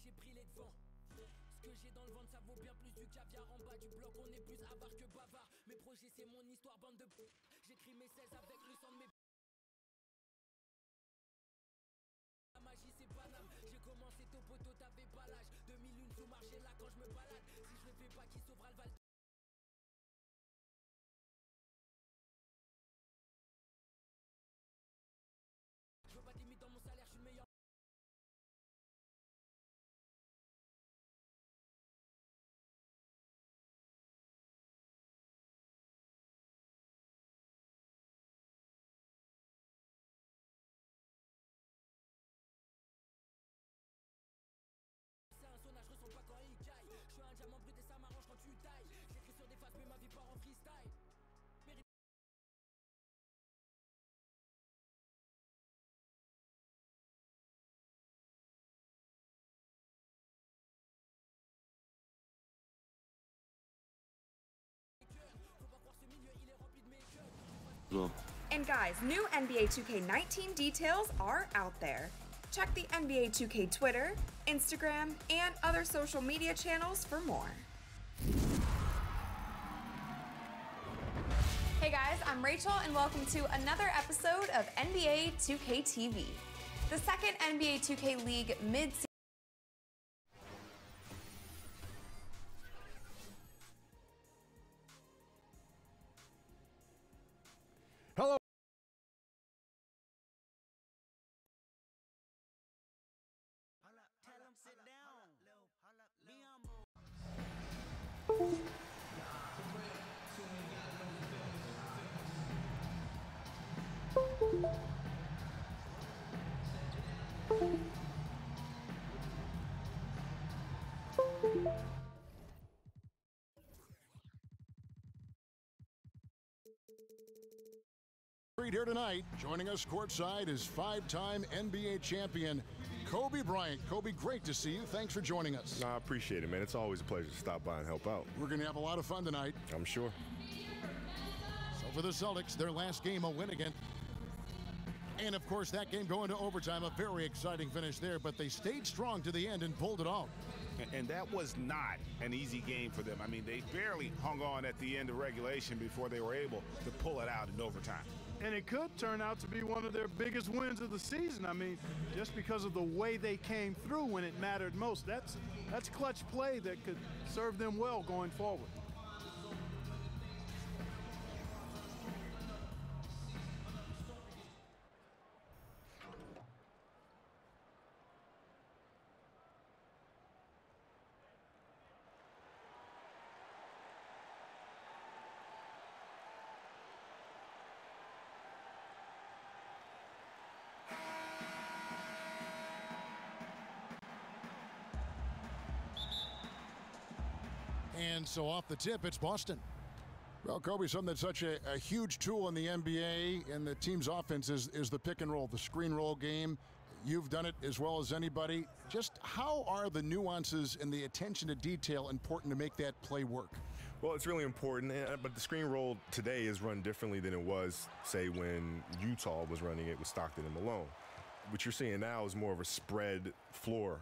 j'ai pris les devants. Ce que j'ai dans le ventre, ça vaut bien plus du caviar en bas du bloc. On est plus avare que bavard. Mes projets, c'est mon histoire, bande de j'écris mes 16 avec le sang de mes. La magie, c'est Paname. J'ai commencé tôt poteau, t'avais pas l'âge. 2001 sous marché là quand je me balade. Si je le fais pas, qui sauvera le Val. Je veux pas de limite dans mon salaire, je suis le meilleur. C'est un sonnage, je ressens pas quand il caille. Je suis un diamant brut et ça m'arrange quand tu tailles. J'écris sur des faces, mais ma vie part en freestyle. And guys, new NBA 2K19 details are out there. Check the NBA 2K Twitter, Instagram, and other social media channels for more. Hey guys, I'm Rachel and welcome to another episode of NBA 2K TV. The second NBA 2K League mid-season. Hello. Tell him sit down. Be humble. Here tonight, joining us courtside is five-time NBA champion Kobe Bryant. Kobe, great to see you. Thanks for joining us. No, I appreciate it, man. It's always a pleasure to stop by and help out. We're going to have a lot of fun tonight. I'm sure. So for the Celtics, their last game, a win again. And, of course, that game going to overtime, a very exciting finish there, but they stayed strong to the end and pulled it off. And that was not an easy game for them. I mean, they barely hung on at the end of regulation before they were able to pull it out in overtime. And it could turn out to be one of their biggest wins of the season. I mean, just because of the way they came through when it mattered most. That's clutch play that could serve them well going forward. And so off the tip, it's Boston. Well, Kobe, something that's such a huge tool in the NBA and the team's offense is the pick and roll, the screen roll game. You've done it as well as anybody. Just how are the nuances and the attention to detail important to make that play work? Well, it's really important, but the screen roll today is run differently than it was, say, when Utah was running it with Stockton and Malone. What you're seeing now is more of a spread floor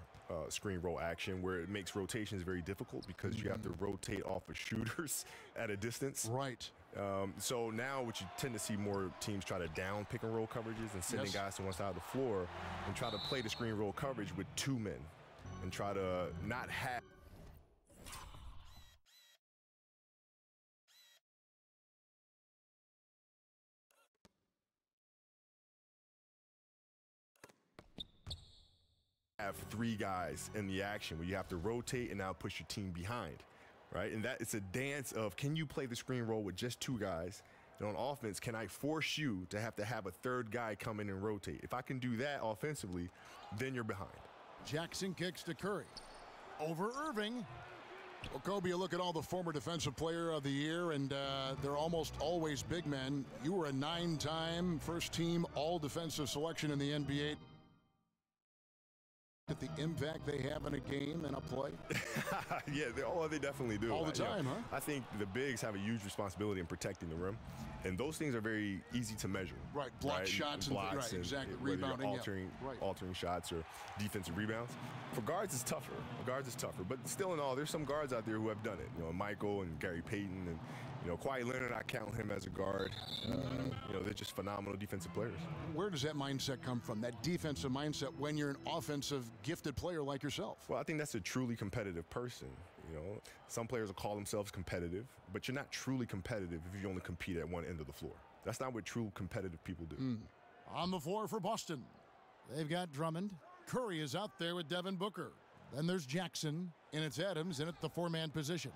screen roll action where it makes rotations very difficult because you have to rotate off of shooters at a distance. Right. So now what you tend to see more teams try to down pick and roll coverages and sending guys to one side of the floor and try to play the screen roll coverage with two men and try to not have three guys in the action where you have to rotate and now push your team behind, right? And that it's a dance of, can you play the screen roll with just two guys? And on offense, can I force you to have a third guy come in and rotate? If I can do that offensively, then you're behind. Jackson kicks to Curry. Over Irving. Well, Kobe, you look at all the former Defensive Player of the Year, and they're almost always big men. You were a 9-time first-team all-defensive selection in the NBA. the impact they have in a game and a play? Yeah, they definitely do. All the time, huh? I think the bigs have a huge responsibility in protecting the rim, and those things are very easy to measure. Right, block shots and blocks, right, exactly. Whether you're Rebounding, altering shots or defensive rebounds. For guards, it's tougher. But still in all, there's some guards out there who have done it. You know, Michael and Gary Payton and, you know, Kawhi Leonard, I count him as a guard. You know, they're just phenomenal defensive players. Where does that mindset come from, that defensive mindset, when you're an offensive gifted player like yourself? Well, I think that's a truly competitive person. You know, some players will call themselves competitive, but you're not truly competitive if you only compete at one end of the floor. That's not what true competitive people do. On the floor for Boston, they've got Drummond. Curry is out there with Devin Booker. Then there's Jackson, and it's Adams in at the four-man position.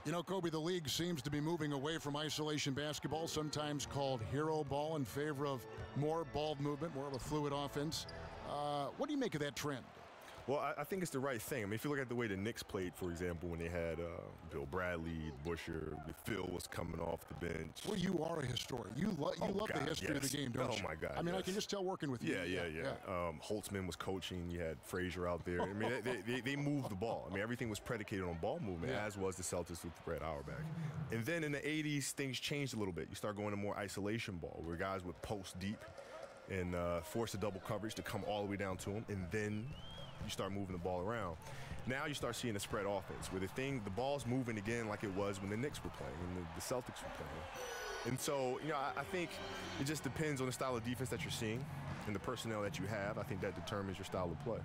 You know, Kobe, the league seems to be moving away from isolation basketball, sometimes called hero ball, in favor of more ball movement, more of a fluid offense. What do you make of that trend? Well, I think it's the right thing. I mean, if you look at the way the Knicks played, for example, when they had Bill Bradley, Busher, Phil was coming off the bench. Well, you are a historian. You love the history of the game, don't you? Oh, my God, I mean, I can just tell working with you. Yeah. Holtzman was coaching. You had Frazier out there. I mean, they moved the ball. I mean, everything was predicated on ball movement, as was the Celtics with Brett Auerbach. And then in the 80s, things changed a little bit. You start going to more isolation ball, where guys would post deep and force a double coverage to come all the way down to them, and then you start moving the ball around. Now you start seeing a spread offense where the ball's moving again like it was when the Knicks were playing and the Celtics were playing. And so, you know, I think it just depends on the style of defense that you're seeing and the personnel that you have. I think that determines your style of play.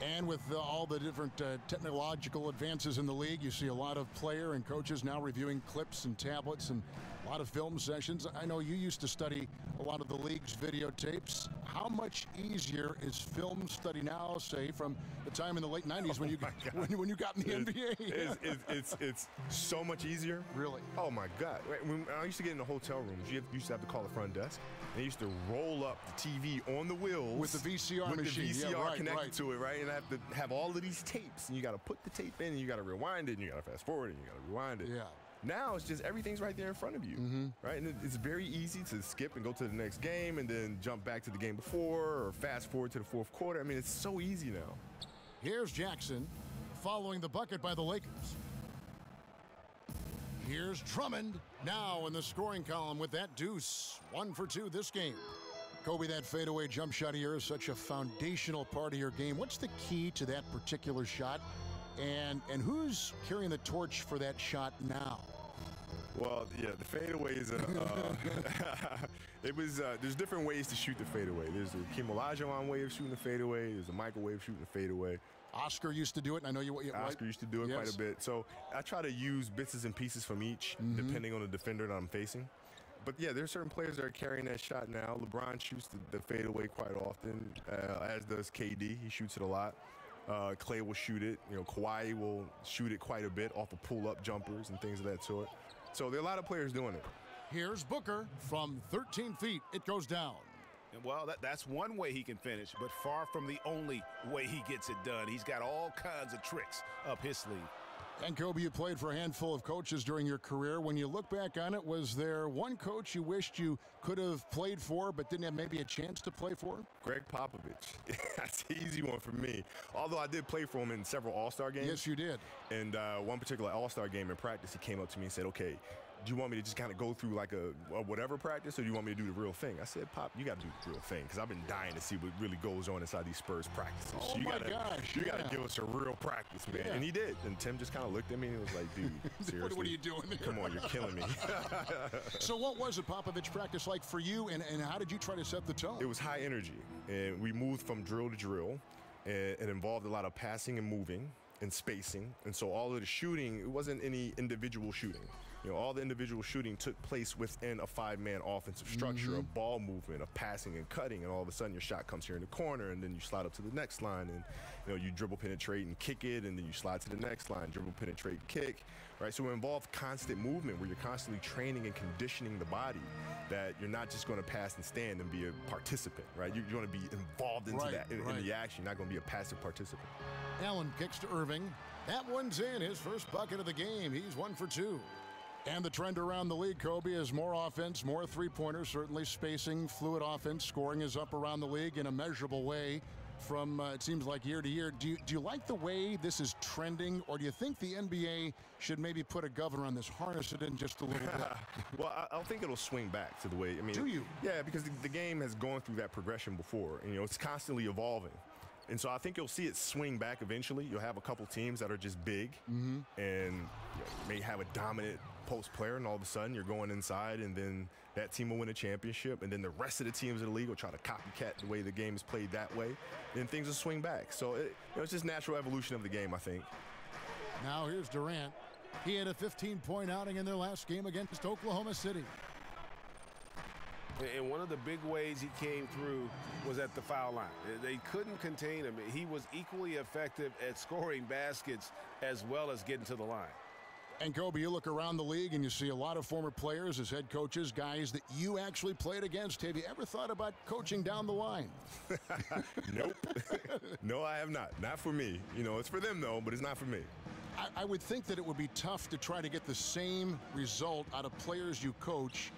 And with all the different technological advances in the league, you see a lot of player and coaches now reviewing clips and tablets and a lot of film sessions. I know you used to study a lot of the league's videotapes. How much easier is film study now, say, from the time in the late 90s when you got in the NBA? It's so much easier. Really? Oh, my God. When I used to get in the hotel rooms, you used to have to call the front desk. They used to roll up the TV on the wheels. With the VCR machine. With the VCR connected to it, right? And I have to have all of these tapes. And you got to put the tape in, and you got to rewind it, and you got to fast forward it, and you got to rewind it. Yeah. Now it's just everything's right there in front of you, right? And it's very easy to skip and go to the next game and then jump back to the game before or fast forward to the fourth quarter. I mean, it's so easy now. Here's Jackson following the bucket by the Lakers. Here's Drummond now in the scoring column with that deuce. 1 for 2 this game. Kobe, that fadeaway jump shot of yours is such a foundational part of your game. What's the key to that particular shot? And who's carrying the torch for that shot now? Well, yeah, the fadeaways. There's different ways to shoot the fadeaway. There's a Kim Olajuwon way of shooting the fadeaway. There's a Michael way of shooting the fadeaway. Oscar used to do it, and I know you. Oscar used to do it quite a bit. So I try to use bits and pieces from each, depending on the defender that I'm facing. But yeah, there's certain players that are carrying that shot now. LeBron shoots the fadeaway quite often, as does KD. He shoots it a lot. Clay will shoot it. You know, Kawhi will shoot it quite a bit off of pull-up jumpers and things of that sort. So there are a lot of players doing it. Here's Booker from 13 feet. It goes down. Well, that's one way he can finish, but far from the only way he gets it done. He's got all kinds of tricks up his sleeve. And Kobe, you played for a handful of coaches during your career. When you look back on it, was there one coach you wished you could have played for but didn't have maybe a chance to play for? Greg Popovich. That's an easy one for me. Although I did play for him in several All-Star games. Yes, you did. And one particular All-Star game in practice, he came up to me and said, okay, do you want me to just kind of go through like a whatever practice, or do you want me to do the real thing? I said, Pop, you got to do the real thing, because I've been dying to see what really goes on inside these Spurs practices. Oh, you got to give us a real practice, man. And he did. And Tim just kind of looked at me and was like, dude, seriously. What are you doing here? Come on, you're killing me. So what was a Popovich practice like for you, and how did you try to set the tone? It was high energy, and we moved from drill to drill, and it involved a lot of passing and moving and spacing. And so all of the shooting, it wasn't any individual shooting. You know, all the individual shooting took place within a five-man offensive structure of ball movement, of passing and cutting, and all of a sudden your shot comes here in the corner, and then you slide up to the next line, and you dribble, penetrate, and kick it, and then you slide to the next line, dribble, penetrate, kick, right? So it involved constant movement where you're constantly training and conditioning the body that you're not just going to pass and stand and be a participant, right? You're going to be involved into in the action. You're not going to be a passive participant. Allen kicks to Irving. That one's in, his first bucket of the game. He's 1 for 2. And the trend around the league, Kobe, is more offense, more three-pointers, certainly spacing, fluid offense. Scoring is up around the league in a measurable way. from, it seems like, year to year. Do you like the way this is trending, or do you think the NBA should maybe put a governor on this, harness it in just a little bit? Well, I think it'll swing back to the way, I mean. Do you? Yeah, because the game has gone through that progression before, and, it's constantly evolving. And so I think you'll see it swing back eventually. You'll have a couple teams that are just big and may have a dominant post player, and all of a sudden you're going inside, and then that team will win a championship, and then the rest of the teams in the league will try to copycat the way the game is played that way, and things will swing back. So it's just natural evolution of the game, I think. Now here's Durant. He had a 15-point outing in their last game against Oklahoma City. And one of the big ways he came through was at the foul line. They couldn't contain him. He was equally effective at scoring baskets as well as getting to the line. And Kobe, you look around the league and you see a lot of former players as head coaches, guys that you actually played against. Have you ever thought about coaching down the line? Nope. No, I have not. Not for me. It's for them, though, but it's not for me. I would think that it would be tough to try to get the same result out of players you coach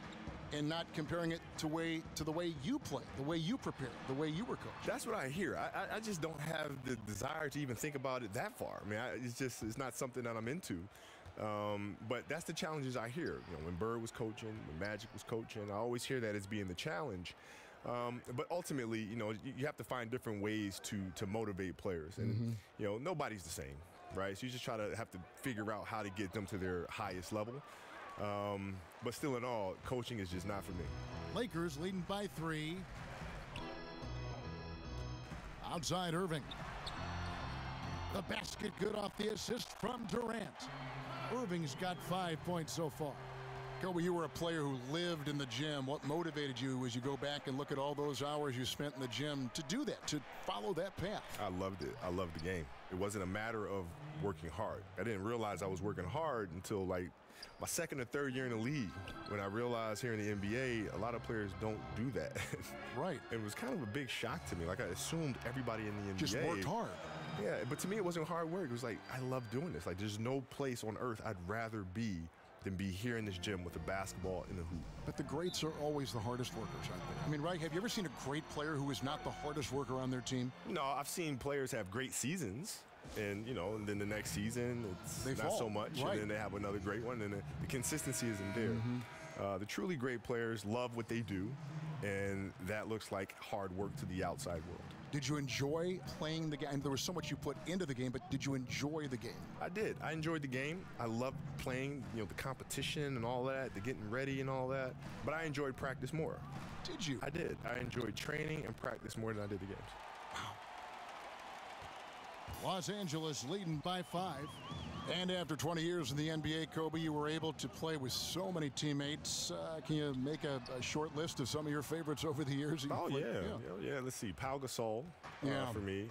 and not comparing it to the way you play, the way you prepare, the way you were coached. That's what I hear. I just don't have the desire to even think about it that far. I mean, it's not something that I'm into. But that's the challenges I hear. When Bird was coaching, when Magic was coaching, I always hear that as being the challenge. But ultimately, you have to find different ways to motivate players. And, nobody's the same, right? So you just have to figure out how to get them to their highest level. But still in all, coaching is just not for me. Lakers leading by 3. Outside Irving. The basket good off the assist from Durant. Irving's got 5 points so far. Kobe, you were a player who lived in the gym. What motivated you as you go back and look at all those hours you spent in the gym to do that, to follow that path? I loved it. I loved the game. It wasn't a matter of working hard. I didn't realize I was working hard until like my second or third year in the league, when I realized here in the NBA, a lot of players don't do that. Right. It was kind of a big shock to me. Like, I assumed everybody in the NBA just worked hard. Yeah, but to me, it wasn't hard work. It was like, I love doing this. Like, there's no place on earth I'd rather be than be here in this gym with a basketball and a hoop. But the greats are always the hardest workers, aren't they? I mean, right? Have you ever seen a great player who is not the hardest worker on their team? No, I've seen players have great seasons. And, and then the next season, they not fall. So much. Right. And then they have another great one, and the consistency isn't there. The truly great players love what they do, and that looks like hard work to the outside world. Did you enjoy playing the game? There was so much you put into the game, but did you enjoy the game? I did. I enjoyed the game. I loved playing, the competition and all that, the getting ready and all that. But I enjoyed practice more. Did you? I did. I enjoyed training and practice more than I did the games. Los Angeles leading by 5. And after 20 years in the NBA, Kobe, you were able to play with so many teammates. Can you make a short list of some of your favorites over the years? Oh, yeah. Let's see. Pau Gasol for me.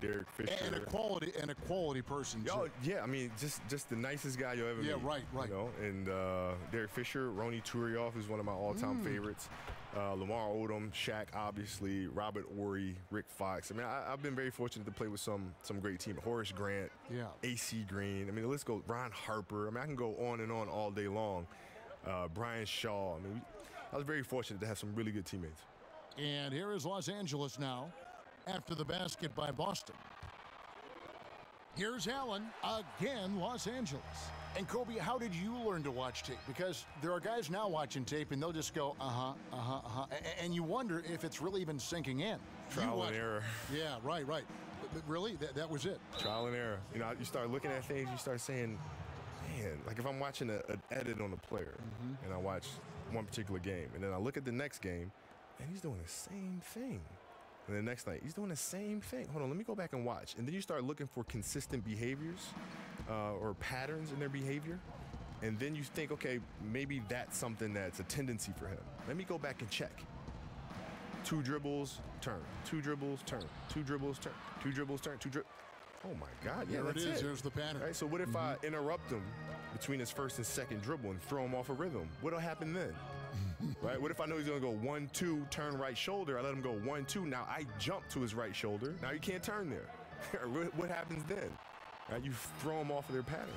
Derek Fisher. And a quality person, Oh, too. yeah. I mean, just the nicest guy you'll ever meet. Yeah, right. And Derek Fisher, Ronnie Turioff is one of my all-time favorites. Lamar Odom, Shaq, obviously, Robert Horry, Rick Fox. I mean, I've been very fortunate to play with some great teams. Horace Grant, AC Green. I mean, the list goes. Ron Harper. I mean, I can go on and on all day long. Brian Shaw. I mean, I was very fortunate to have some really good teammates. And here is Los Angeles now after the basket by Boston. Here's Allen again, Los Angeles. And Kobe, how did you learn to watch tape? Because there are guys now watching tape and they'll just go, and you wonder if it's really even sinking in. Trial and error. Yeah, right. But really, that was it. Trial and error. You start looking at things, you start saying, man, like if I'm watching an edit on a player and I watch one particular game, and then I look at the next game, and he's doing the same thing. And the next night, he's doing the same thing. Hold on, let me go back and watch. And then you start looking for consistent behaviors or patterns in their behavior. And then you think, okay, maybe that's something that's a tendency for him. Let me go back and check. 2 dribbles, turn. 2 dribbles, turn. 2 dribbles, turn. 2 dribbles, turn. 2 dribbles. Oh, my God. Yeah, there that's it is. it. There's the pattern. Right, so what if I interrupt him between his first and second dribble and throw him off a rhythm? What'll happen then? Right? What if I know he's going to go 1-2, turn right shoulder? I let him go 1-2. Now I jump to his right shoulder. Now you can't turn there. What happens then? Right? You throw them off of their patterns.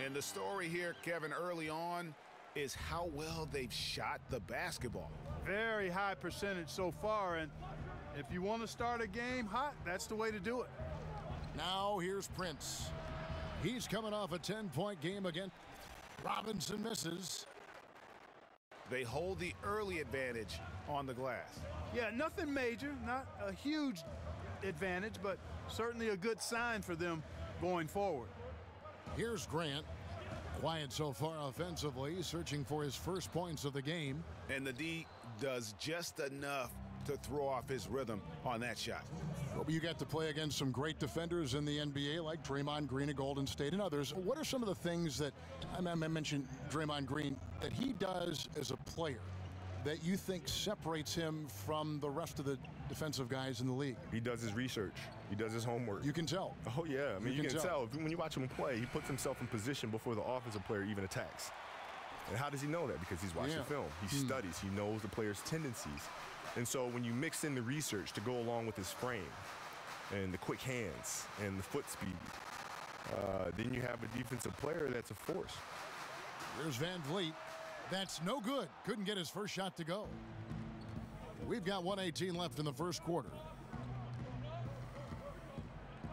And the story here, Kevin, early on is how well they've shot the basketball. Very high percentage so far, and If you want to start a game hot, that's the way to do it. Now here's Prince. He's coming off a 10-point game again. Robinson misses. They hold the early advantage on the glass. Yeah, nothing major, not a huge advantage, but certainly a good sign for them going forward. Here's Grant. Quiet so far offensively, searching for his first points of the game. And the D does just enough to throw off his rhythm on that shot. Well, you got to play against some great defenders in the NBA like Draymond Green of Golden State and others. What are some of the things that, I mentioned Draymond Green, that he does as a player that you think separates him from the rest of the defensive guys in the league? He does his research. He does his homework. You can tell. Oh, yeah. I mean, you can tell. When you watch him play, he puts himself in position before the offensive player even attacks. And how does he know that? Because he's watched the film. He studies. He knows the player's tendencies. And so when you mix in the research to go along with his frame and the quick hands and the foot speed, then you have a defensive player that's a force. There's Van Vliet. That's no good. Couldn't get his first shot to go. We've got 1:18 left in the first quarter.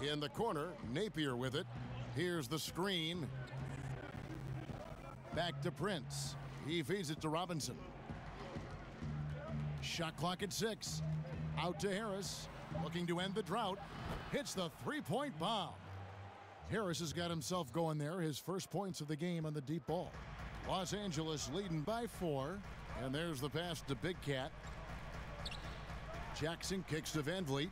In the corner, Napier with it. Here's the screen. Back to Prince. He feeds it to Robinson. Shot clock at 6. Out to Harris. Looking to end the drought. Hits the three-point bomb. Harris has got himself going there. His first points of the game on the deep ball. Los Angeles leading by 4. And there's the pass to Big Cat. Jackson kicks to Van Vliet.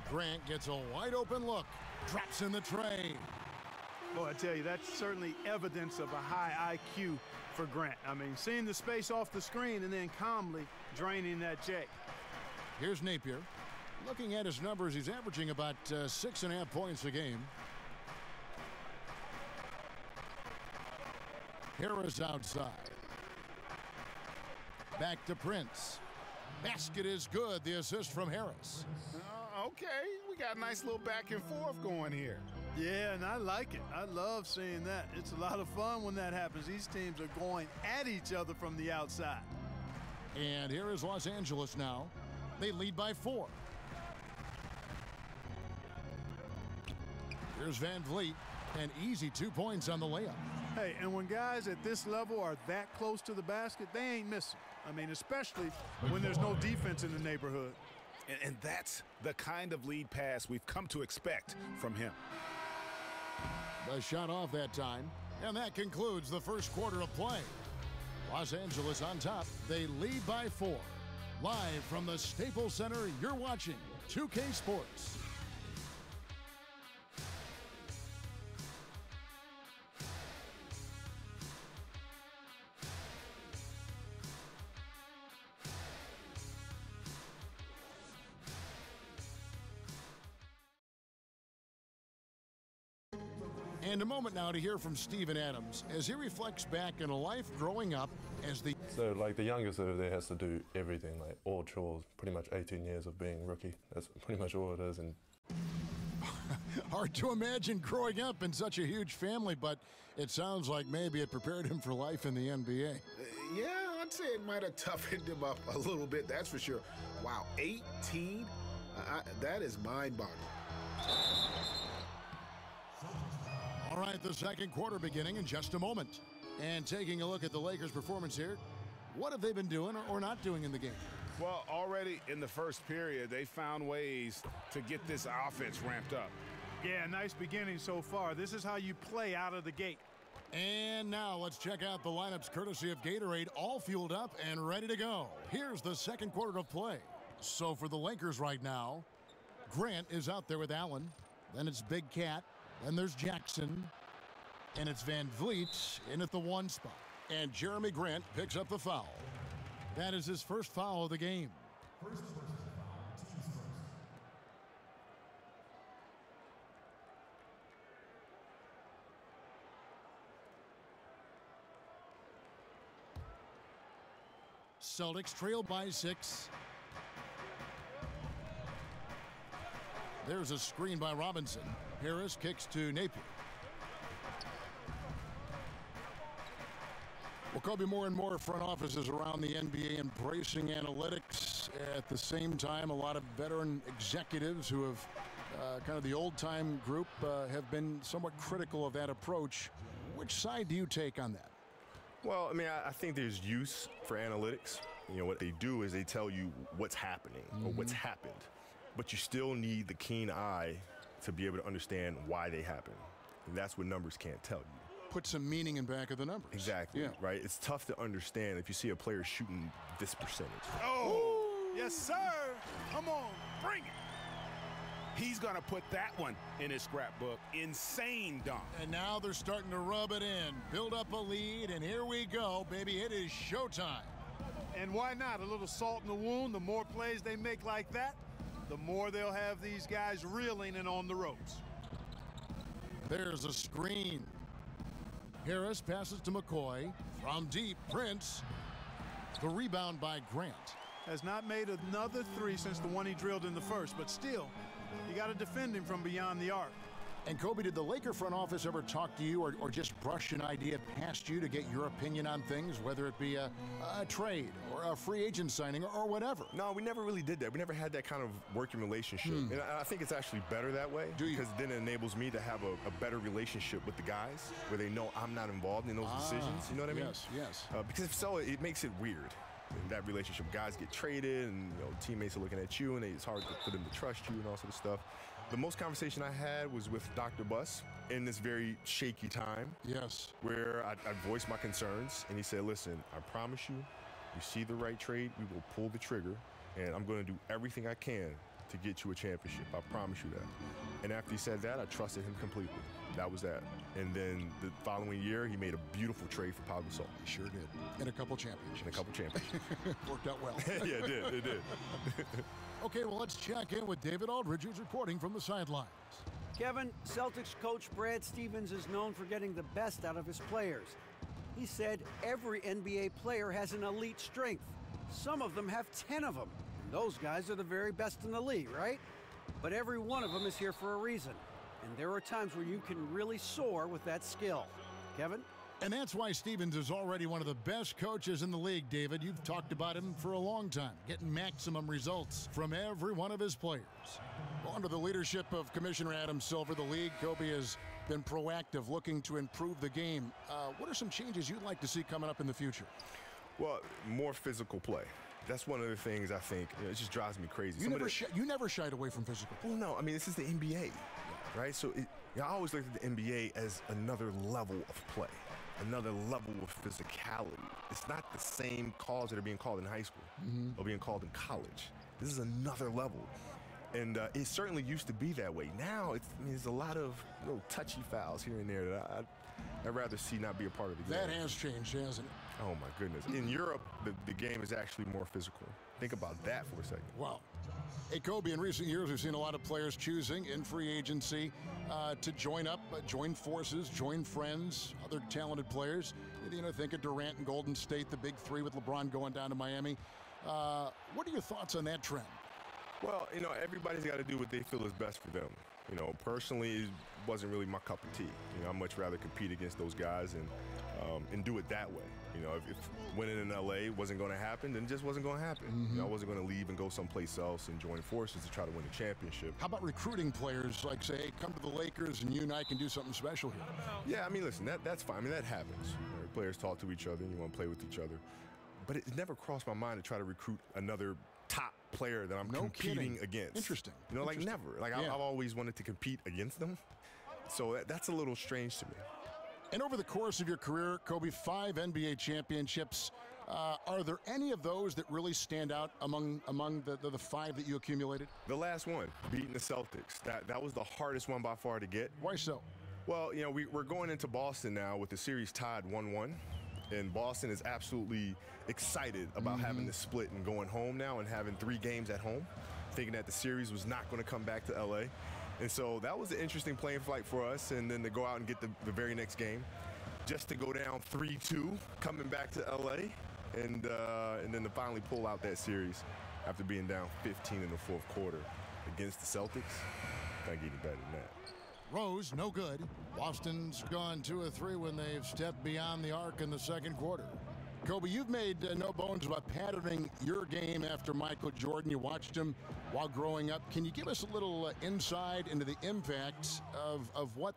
Grant gets a wide open look. Drops in the tray. Well, I tell you, that's certainly evidence of a high IQ for Grant. I mean, seeing the space off the screen and then calmly draining that J. Here's Napier. Looking at his numbers, he's averaging about 6.5 points a game. Harris outside. Back to Prince. Basket is good. The assist from Harris. Okay, we got a nice little back and forth going here. Yeah, and I like it. I love seeing that. It's a lot of fun when that happens. These teams are going at each other from the outside. And here is Los Angeles now. They lead by 4. Here's Van Vliet. An easy 2 points on the layup. Hey, and when guys at this level are that close to the basket, they ain't missing. I mean, especially when there's no defense in the neighborhood. And that's the kind of lead pass we've come to expect from him. The shot off that time, and that concludes the first quarter of play. Los Angeles on top. They lead by 4. Live from the Staples Center, you're watching 2K Sports. And a moment now to hear from Steven Adams as he reflects back on a life growing up as the... So, like, the youngest over there has to do everything, like all chores, pretty much 18 years of being rookie. That's pretty much all it is. And hard to imagine growing up in such a huge family, but it sounds like maybe it prepared him for life in the NBA. Yeah, I'd say it might have toughened him up a little bit, that's for sure. Wow, 18? That is mind-boggling. All right, the second quarter beginning in just a moment. And taking a look at the Lakers' performance here, what have they been doing or not doing in the game? Well, already in the first period, they found ways to get this offense ramped up. Yeah, nice beginning so far. This is how you play out of the gate. And now let's check out the lineups courtesy of Gatorade, all fueled up and ready to go. Here's the second quarter of play. So for the Lakers right now, Grant is out there with Allen. Then it's Big Cat. Then there's Jackson. And it's Van Vliet in at the 1 spot. And Jeremy Grant picks up the foul. That is his first foul of the game. Celtics trail by 6. There's a screen by Robinson. Harris kicks to Napier. Well, Kobe, more and more front offices around the NBA embracing analytics. At the same time, a lot of veteran executives who have kind of the old-time group have been somewhat critical of that approach. Which side do you take on that? Well, I mean, I think there's use for analytics. You know, what they do is they tell you what's happening or what's happened. But you still need the keen eye to be able to understand why they happen. And that's what numbers can't tell you. Put some meaning in back of the numbers. Exactly, yeah. Right? It's tough to understand if you see a player shooting this percentage. Oh, yes, sir. Come on, bring it. He's going to put that one in his scrapbook. Insane dunk. And now they're starting to rub it in, build up a lead, and here we go, baby. It is showtime. And why not? A little salt in the wound. The more plays they make like that, the more they'll have these guys reeling and on the ropes. There's a screen. Harris passes to McCoy. From deep, Prince. The rebound by Grant. Has not made another three since the one he drilled in the first, but still, you got to defend him from beyond the arc. And Kobe, did the Laker front office ever talk to you or just brush an idea past you to get your opinion on things, whether it be a trade or a free agent signing or whatever? No, we never really did that. We never had that kind of working relationship. And I think it's actually better that way. Because then it enables me to have a better relationship with the guys where they know I'm not involved in those decisions. You know what I mean? Yes, yes. Because if so, it makes it weird. In that relationship, guys get traded and teammates are looking at you and it's hard for them to trust you and all sort of stuff. The most conversation I had was with Dr. BOS in this very shaky time. Yes. Where I voiced my concerns, and he said, listen, I promise you, you see the right trade, we will pull the trigger, and I'm going to do everything I can to get you a championship. I promise you that. And after he said that, I trusted him completely. That was that. And then the following year, he made a beautiful trade for Pau Gasol. He sure did. And a couple championships. Worked out well. Yeah, it did. Okay, well, let's check in with David Aldridge, who's reporting from the sidelines. Kevin, Celtics coach Brad Stevens is known for getting the best out of his players. He said every NBA player has an elite strength. Some of them have 10 of them. And those guys are the very best in the league, right? But every one of them is here for a reason. And there are times where you can really soar with that skill. Kevin? And that's why Stevens is already one of the best coaches in the league, David. You've talked about him for a long time, getting maximum results from every one of his players. Well, under the leadership of Commissioner Adam Silver, the league, Kobe, has been proactive, looking to improve the game. What are some changes you'd like to see coming up in the future? Well, more physical play. That's one of the things I think, it just drives me crazy. You never shied away from physical play. Well, no, I mean, this is the NBA, right? So I always looked at the NBA as another level of play. Another level of physicality. It's not the same calls that are being called in high school or being called in college. This is another level. And it certainly used to be that way. Now, there's a lot of little touchy fouls here and there that I'd rather see not be a part of the game. That has changed, hasn't it? Oh, my goodness. In Europe, the game is actually more physical. Think about that for a second. Wow. Hey, Kobe, in recent years, we've seen a lot of players choosing in free agency to join up, join forces, join friends, other talented players. Think of Durant and Golden State, the big three with LeBron going down to Miami. What are your thoughts on that trend? Well, everybody's got to do what they feel is best for them. Personally, it wasn't really my cup of tea. I'd much rather compete against those guys and do it that way. If winning in LA wasn't going to happen, then it just wasn't going to happen. I wasn't going to leave and go someplace else and join forces to try to win a championship. How about recruiting players like, say, hey, come to the Lakers and you and I can do something special here? Yeah, listen, that's fine. that happens. Players talk to each other and you want to play with each other. But it never crossed my mind to try to recruit another top player that I'm competing against. Interesting. Like never. I've always wanted to compete against them. So that's a little strange to me. And over the course of your career, Kobe, 5 NBA championships. Are there any of those that really stand out among the 5 that you accumulated? The last one, beating the Celtics. That was the hardest one by far to get. Why so? Well, we're going into Boston now with the series tied 1-1. And Boston is absolutely excited about having this split and going home now and having 3 games at home, thinking that the series was not going to come back to LA. And so that was an interesting playing fight for us, and then to go out and get the very next game, just to go down 3-2, coming back to LA, and then to finally pull out that series after being down 15 in the fourth quarter against the Celtics. Can't get any better than that. Rose, no good. Boston's gone 2 of 3 when they've stepped beyond the arc in the second quarter. Kobe, you've made no bones about patterning your game after Michael Jordan. You watched him while growing up. Can you give us a little insight into the impact of what,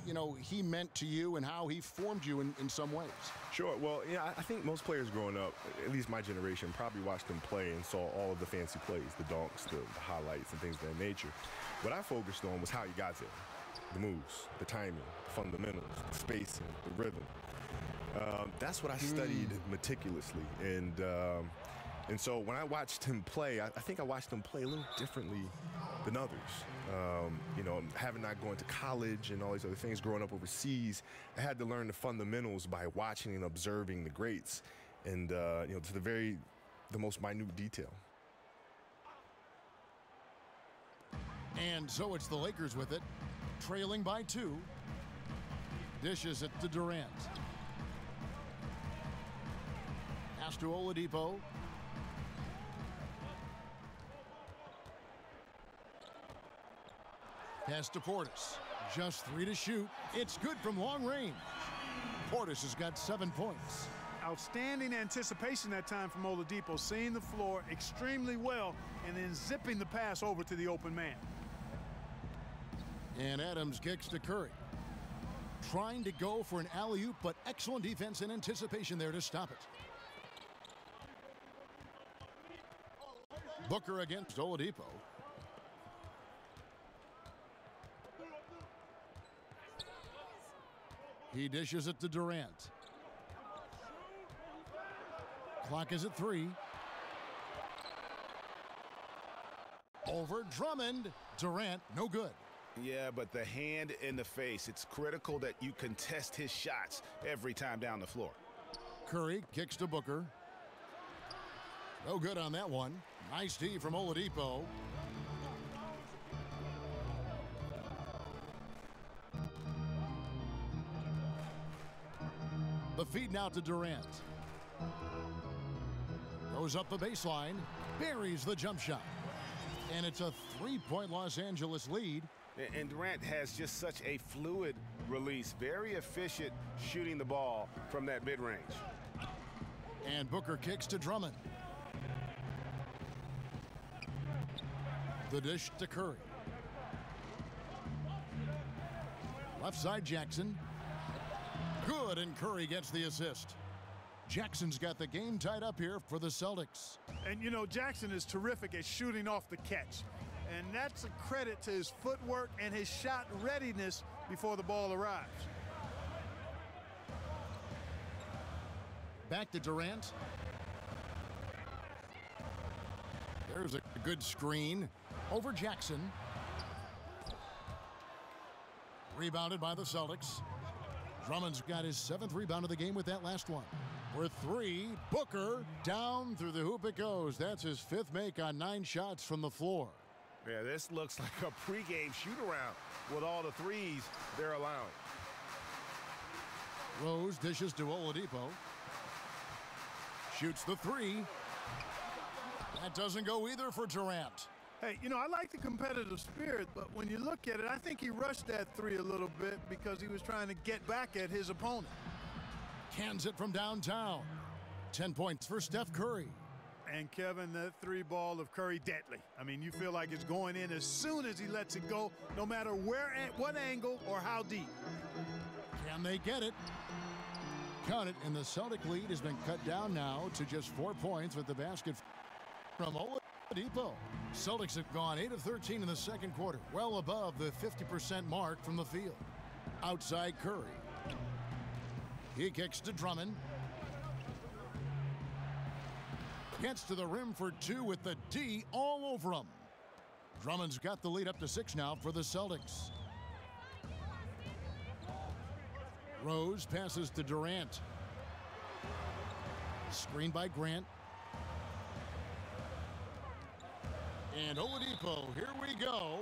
you know, he meant to you and how he formed you in some ways? Sure. Well, yeah, I think most players growing up, at least my generation, probably watched him play and saw all of the fancy plays, the dunks, the highlights, and things of that nature. What I focused on was how he got there. The moves, the timing, the fundamentals, the spacing, the rhythm. That's what I studied meticulously. And so when I watched him play, I think I watched him play a little differently than others. You know, having not going to college and all these other things, growing up overseas, I had to learn the fundamentals by watching and observing the greats, and you know, to the most minute detail. And so it's the Lakers with it, trailing by 2. Dishes it to Durant. Pass to Oladipo. Pass to Portis. Just 3 to shoot. It's good from long range. Portis has got 7 points. Outstanding anticipation that time from Oladipo, seeing the floor extremely well and then zipping the pass over to the open man. And Adams kicks to Curry. Trying to go for an alley-oop, but excellent defense and anticipation there to stop it. Booker against Oladipo. He dishes it to Durant. Clock is at 3. Over Drummond. Durant, no good. Yeah, but the hand in the face, it's critical that you contest his shots every time down the floor. Curry kicks to Booker. No good on that one. Nice D from Oladipo. The feed now to Durant. Goes up the baseline. Buries the jump shot. And it's a 3-point Los Angeles lead. And Durant has just such a fluid release. Very efficient shooting the ball from that mid-range. And Booker kicks to Drummond. The dish to Curry. Left side Jackson. Good, and Curry gets the assist. Jackson's got the game tied up here for the Celtics. And you know, Jackson is terrific at shooting off the catch. And that's a credit to his footwork and his shot readiness before the ball arrives. Back to Durant. There's a good screen over Jackson. Rebounded by the Celtics. Drummond's got his 7th rebound of the game with that last one. For 3, Booker, down through the hoop it goes. That's his 5th make on 9 shots from the floor. Yeah, this looks like a pregame shoot-around with all the threes they're allowing. Rose dishes to Oladipo. Shoots the 3. That doesn't go either for Durant. Hey, you know, I like the competitive spirit, but when you look at it, I think he rushed that 3 a little bit because he was trying to get back at his opponent. Cans it from downtown. 10 points for Steph Curry. And Kevin, that 3 ball of Curry, deadly. I mean, you feel like it's going in as soon as he lets it go, no matter where, at what angle, or how deep. Can they get it? Count it, and the Celtic lead has been cut down now to just 4 points with the basket from Oladipo. Celtics have gone 8 of 13 in the second quarter, well above the 50% mark from the field. Outside Curry. He kicks to Drummond. Gets to the rim for 2 with the D all over him. Drummond's got the lead up to 6 now for the Celtics. Rose passes to Durant. Screened by Grant. And Oladipo, here we go.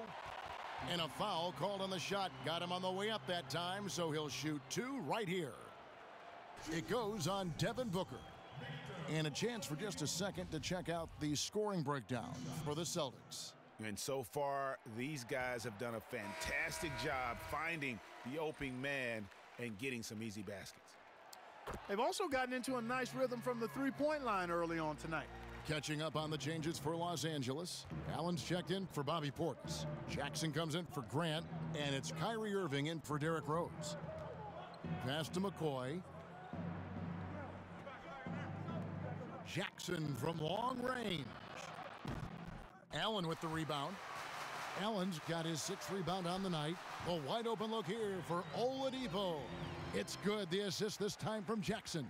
And a foul called on the shot. Got him on the way up that time, so he'll shoot 2 right here. It goes on Devin Booker. And a chance for just a second to check out the scoring breakdown for the Celtics. And so far, these guys have done a fantastic job finding the opening man and getting some easy baskets. They've also gotten into a nice rhythm from the three-point line early on tonight. Catching up on the changes for Los Angeles. Allen's checked in for Bobby Portis. Jackson comes in for Grant, and it's Kyrie Irving in for Derrick Rose. Pass to McCoy. Jackson from long range. Allen with the rebound. Allen's got his 6th rebound on the night. A wide open look here for Oladipo. It's good. The assist this time from Jackson.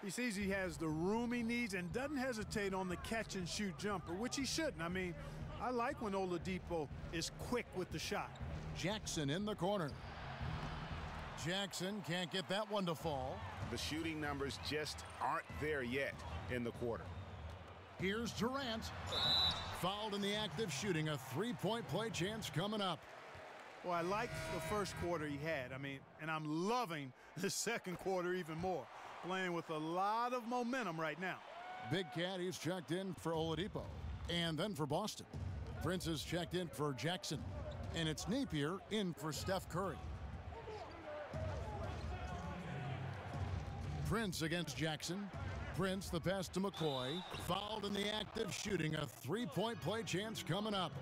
He sees he has the room he needs and doesn't hesitate on the catch and shoot jumper, which he shouldn't. I mean, I like when Oladipo is quick with the shot. Jackson in the corner. Jackson can't get that one to fall. The shooting numbers just aren't there yet in the quarter. Here's Durant. Fouled in the act of shooting. A three-point play chance coming up. Well, I liked the first quarter he had. I mean, and I'm loving the second quarter even more. Playing with a lot of momentum right now. Big Cat, he's checked in for Oladipo. And then for Boston. Prince is checked in for Jackson. And it's Napier in for Steph Curry. Prince against Jackson. Prince, the pass to McCoy. Fouled in the act of shooting. A three-point play chance coming up.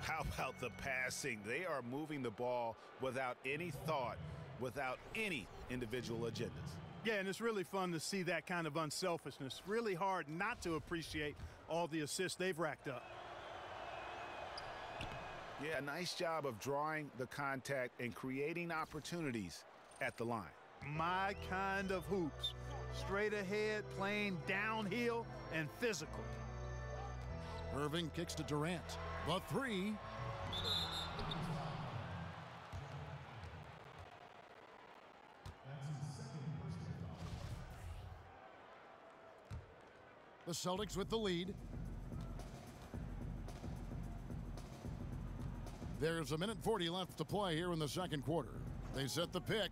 How about the passing? They are moving the ball without any thought, without any individual agendas. Yeah, and it's really fun to see that kind of unselfishness. Really hard not to appreciate all the assists they've racked up. Yeah, nice job of drawing the contact and creating opportunities at the line. My kind of hoops. Straight ahead, playing downhill, and physical. Irving kicks to Durant. The three. The Celtics with the lead. There's 1:40 left to play here in the second quarter. They set the pick.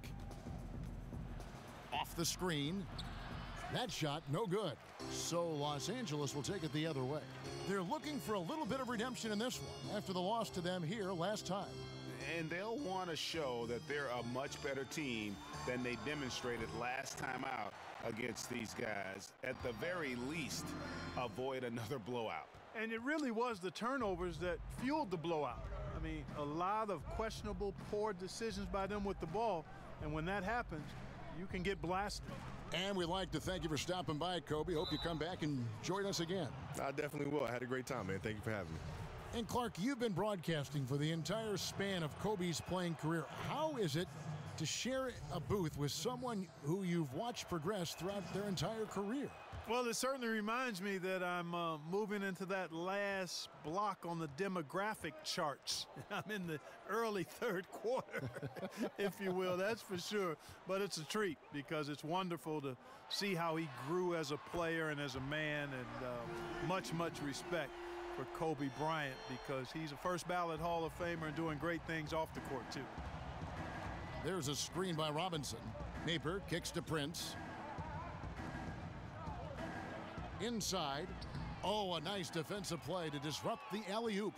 Off the screen. That shot, no good. So Los Angeles will take it the other way. They're looking for a little bit of redemption in this one after the loss to them here last time. And they'll want to show that they're a much better team than they demonstrated last time out against these guys. At the very least, avoid another blowout. And it really was the turnovers that fueled the blowout. I mean, a lot of questionable, poor decisions by them with the ball. And when that happens, you can get blasted. And we'd like to thank you for stopping by, Kobe. Hope you come back and join us again. I definitely will. I had a great time, man. Thank you for having me. And Clark, you've been broadcasting for the entire span of Kobe's playing career. How is it to share a booth with someone who you've watched progress throughout their entire career? Well, it certainly reminds me that I'm moving into that last block on the demographic charts. I'm in the early third quarter, if you will, that's for sure. But it's a treat because it's wonderful to see how he grew as a player and as a man, and much, much respect for Kobe Bryant because he's a first ballot Hall of Famer and doing great things off the court, too. There's a screen by Robinson. Napier kicks to Prince. Inside. Oh, a nice defensive play to disrupt the alley-oop.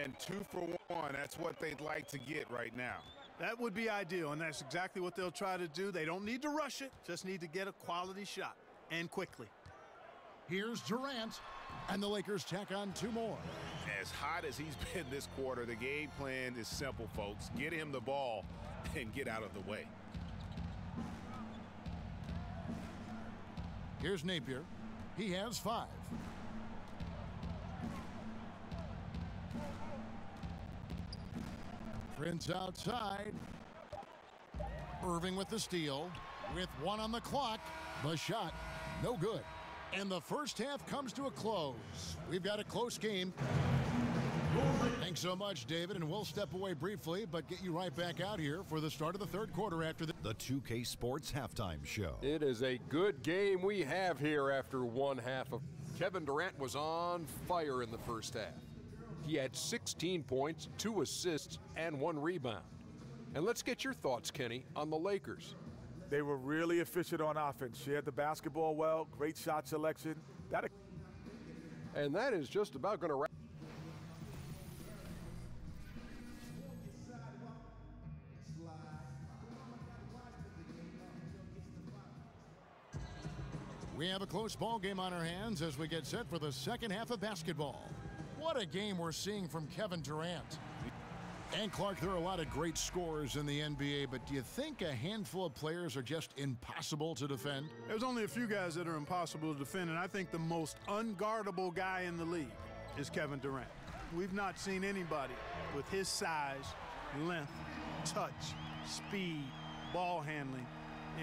And 2 for 1, that's what they'd like to get right now. That would be ideal, and that's exactly what they'll try to do. They don't need to rush it, just need to get a quality shot, and quickly. Here's Durant, and the Lakers tack on 2 more. As hot as he's been this quarter, the game plan is simple, folks. Get him the ball and get out of the way. Here's Napier. He has 5. Prince outside. Irving with the steal. With 1 on the clock. The shot, no good. And the first half comes to a close. We've got a close game. Thanks so much, David, and we'll step away briefly, but get you right back out here for the start of the third quarter after the 2K Sports Halftime Show. It is a good game we have here after one half of. Kevin Durant was on fire in the first half. He had 16 points, 2 assists, and 1 rebound. And let's get your thoughts, Kenny, on the Lakers. They were really efficient on offense. Shared the basketball well, great shot selection. And that is just about going to wrap. We have a close ball game on our hands as we get set for the second half of basketball. What a game we're seeing from Kevin Durant. And Clark, there are a lot of great scorers in the NBA, but do you think a handful of players are just impossible to defend? There's only a few guys that are impossible to defend, and I think the most unguardable guy in the league is Kevin Durant. We've not seen anybody with his size, length, touch, speed, ball handling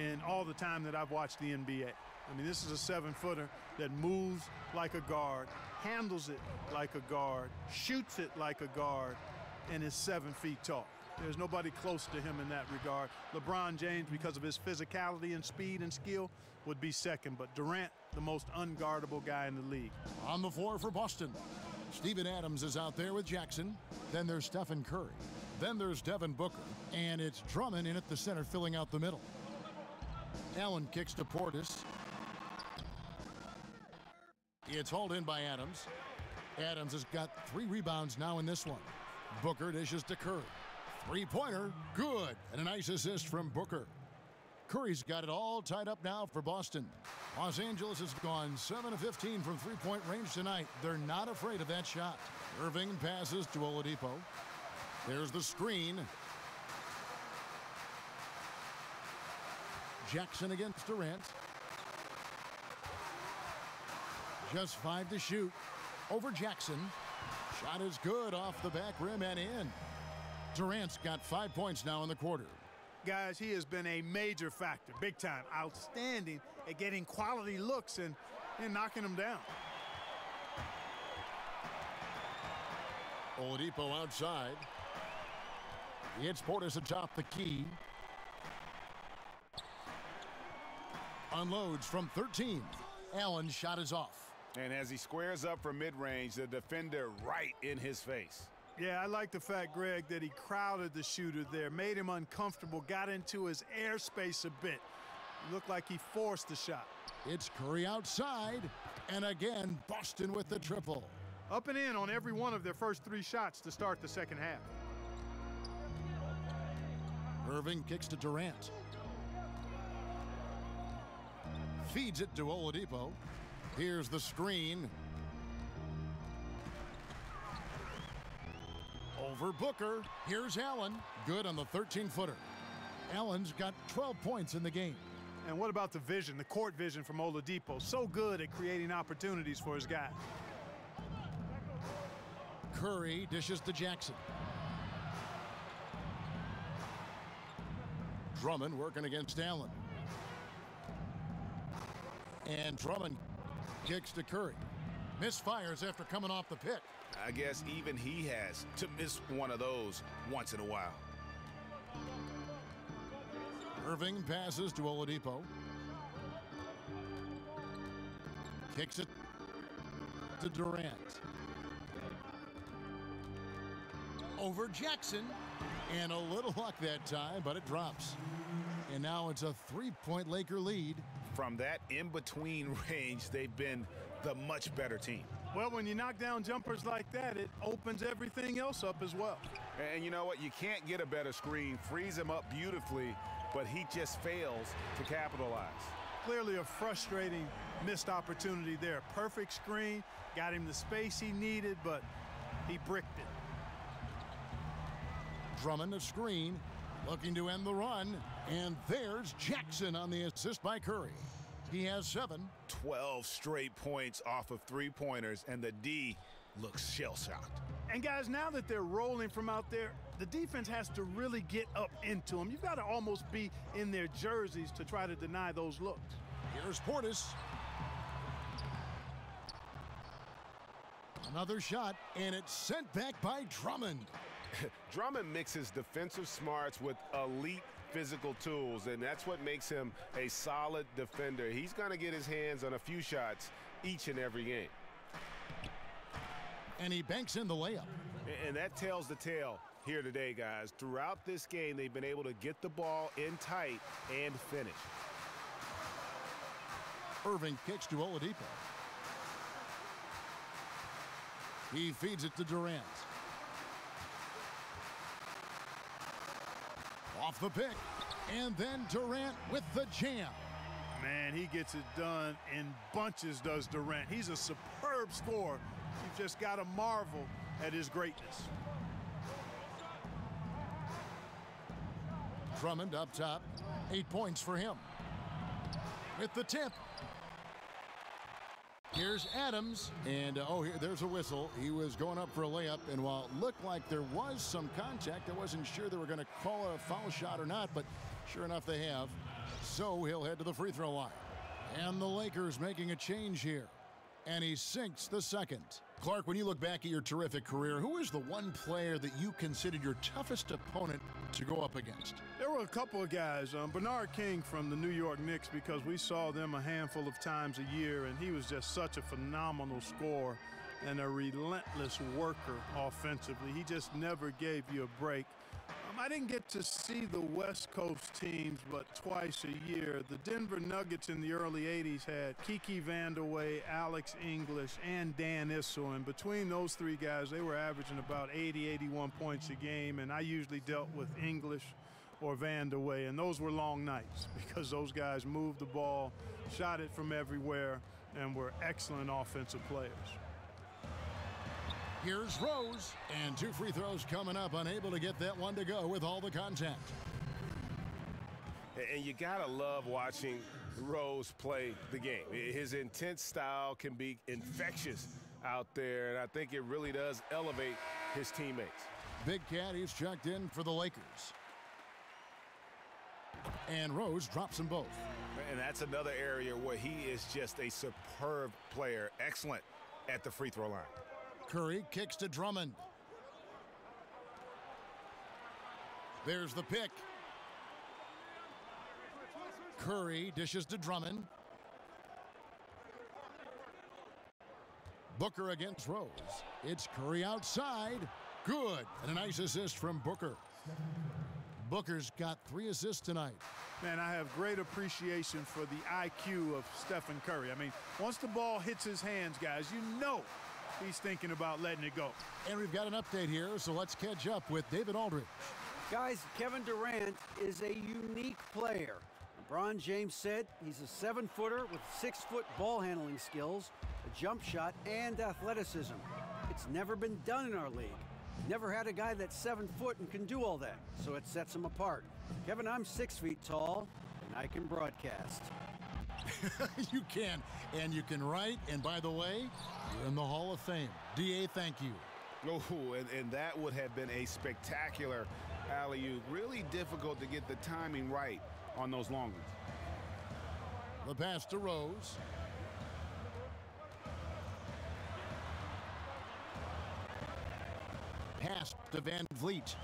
in all the time that I've watched the NBA. I mean, this is a 7-footer that moves like a guard, handles it like a guard, shoots it like a guard, and is 7 feet tall. There's nobody close to him in that regard. LeBron James, because of his physicality and speed and skill, would be second, but Durant, the most unguardable guy in the league. On the floor for Boston, Steven Adams is out there with Jackson. Then there's Stephen Curry. Then there's Devin Booker. And it's Drummond in at the center, filling out the middle. Allen kicks to Portis. It's hauled in by Adams. Adams has got 3 rebounds now in this one. Booker dishes to Curry. 3-pointer, good. And a nice assist from Booker. Curry's got it all tied up now for Boston. Los Angeles has gone 7 of 15 from 3-point range tonight. They're not afraid of that shot. Irving passes to Oladipo. There's the screen. Jackson against Durant. Just 5 to shoot. Over Jackson. Shot is good off the back rim and in. Durant's got 5 points now in the quarter. Guys, he has been a major factor, big time, outstanding at getting quality looks and knocking them down. Oladipo outside. It's Portis atop the key. Unloads from 13. Allen's shot is off. And as he squares up for mid-range, the defender right in his face. Yeah, I like the fact, Greg, that he crowded the shooter there, made him uncomfortable, got into his airspace a bit. Looked like he forced the shot. It's Curry outside, and again, Boston with the triple. Up and in on every one of their first 3 shots to start the second half. Irving kicks to Durant. Feeds it to Oladipo. Here's the screen. Over Booker. Here's Allen. Good on the 13-footer. Allen's got 12 points in the game. And what about the vision, the court vision from Oladipo? So good at creating opportunities for his guys. Curry dishes to Jackson. Drummond working against Allen. And Drummond kicks to Curry. Misfires after coming off the pick. I guess even he has to miss one of those once in a while. Irving passes to Oladipo. Kicks it to Durant. Over Jackson. And a little luck that time, but it drops. And now it's a 3-point Laker lead. From that in-between range, they've been the much better team. Well, when you knock down jumpers like that, it opens everything else up as well. And you know what? You can't get a better screen. Frees him up beautifully, but he just fails to capitalize. Clearly a frustrating missed opportunity there. Perfect screen, got him the space he needed, but he bricked it. Drummond a screen, looking to end the run, and there's Jackson on the assist by Curry. He has 7. 12 straight points off of 3-pointers, and the D looks shell-shocked. And guys, now that they're rolling from out there, the defense has to really get up into them. You've got to almost be in their jerseys to try to deny those looks. Here's Portis. Another shot, and it's sent back by Drummond. Drummond mixes defensive smarts with elite physical tools, and that's what makes him a solid defender. He's going to get his hands on a few shots each and every game. And he banks in the layup. And that tells the tale here today, guys. Throughout this game, they've been able to get the ball in tight and finish. Irving kicks to Oladipo. He feeds it to Durant. Off the pick, and then Durant with the jam. Man, he gets it done in bunches, does Durant. He's a superb scorer. You just got to marvel at his greatness. Drummond up top, 8 points for him. With the tip. Here's Adams, and there's a whistle. He was going up for a layup, and while it looked like there was some contact, I wasn't sure they were going to call a foul shot or not, but sure enough they have. So he'll head to the free throw line. And the Lakers making a change here, and he sinks the second. Clark, when you look back at your terrific career, who is the one player that you considered your toughest opponent to go up against? There were a couple of guys. Bernard King from the New York Knicks, because we saw them a handful of times a year, and he was just such a phenomenal scorer and a relentless worker offensively. He just never gave you a break. I didn't get to see the West Coast teams but twice a year. The Denver Nuggets in the early 80s had Kiki Vandeweghe, Alex English, and Dan Issel. And between those three guys, they were averaging about 80, 81 points a game. And I usually dealt with English or Vandeweghe. And those were long nights because those guys moved the ball, shot it from everywhere, and were excellent offensive players. Here's Rose, and 2 free throws coming up, unable to get that one to go with all the contact. And you gotta love watching Rose play the game. His intense style can be infectious out there, and I think it really does elevate his teammates. Big Cat, he's checked in for the Lakers. And Rose drops them both. And that's another area where he is just a superb player, excellent at the free throw line. Curry kicks to Drummond. There's the pick. Curry dishes to Drummond. Booker against Rose. It's Curry outside. Good. And a nice assist from Booker. Booker's got 3 assists tonight. Man, I have great appreciation for the IQ of Stephen Curry. I mean, once the ball hits his hands, guys, you know he's thinking about letting it go. And we've got an update here, so let's catch up with David Aldridge. Guys, Kevin Durant is a unique player. LeBron James said he's a 7-footer with 6-foot ball handling skills, a jump shot, and athleticism. It's never been done in our league. Never had a guy that's 7 foot and can do all that, so it sets him apart. Kevin, I'm 6 feet tall, and I can broadcast. You can, and you can write, and by the way, you're in the Hall of Fame. D.A., thank you. Oh, and that would have been a spectacular alley-oop. Really difficult to get the timing right on those long ones. The pass to Rose. Pass to Van Vliet.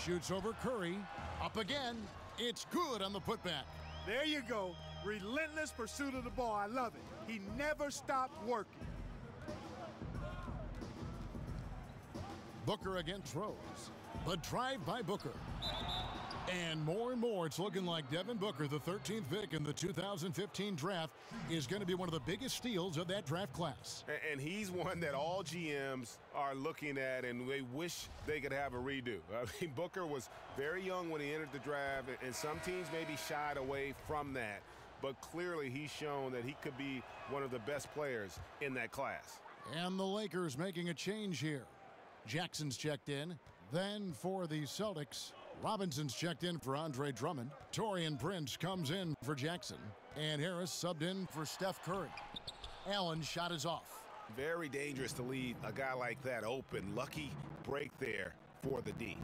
Shoots over Curry. Up again. It's good on the putback. There you go. Relentless pursuit of the ball. I love it. He never stopped working. Booker against Rose. The drive by Booker. And more, it's looking like Devin Booker, the 13th pick in the 2015 draft, is going to be one of the biggest steals of that draft class. And he's one that all GMs are looking at, and they wish they could have a redo. I mean, Booker was very young when he entered the draft, and some teams maybe shied away from that. But clearly he's shown that he could be one of the best players in that class. And the Lakers making a change here. Jackson's checked in. Then for the Celtics, Robinson's checked in for Andre Drummond. Taurean Prince comes in for Jackson. And Harris subbed in for Steph Curry. Allen's shot is off. Very dangerous to leave a guy like that open. Lucky break there for the D.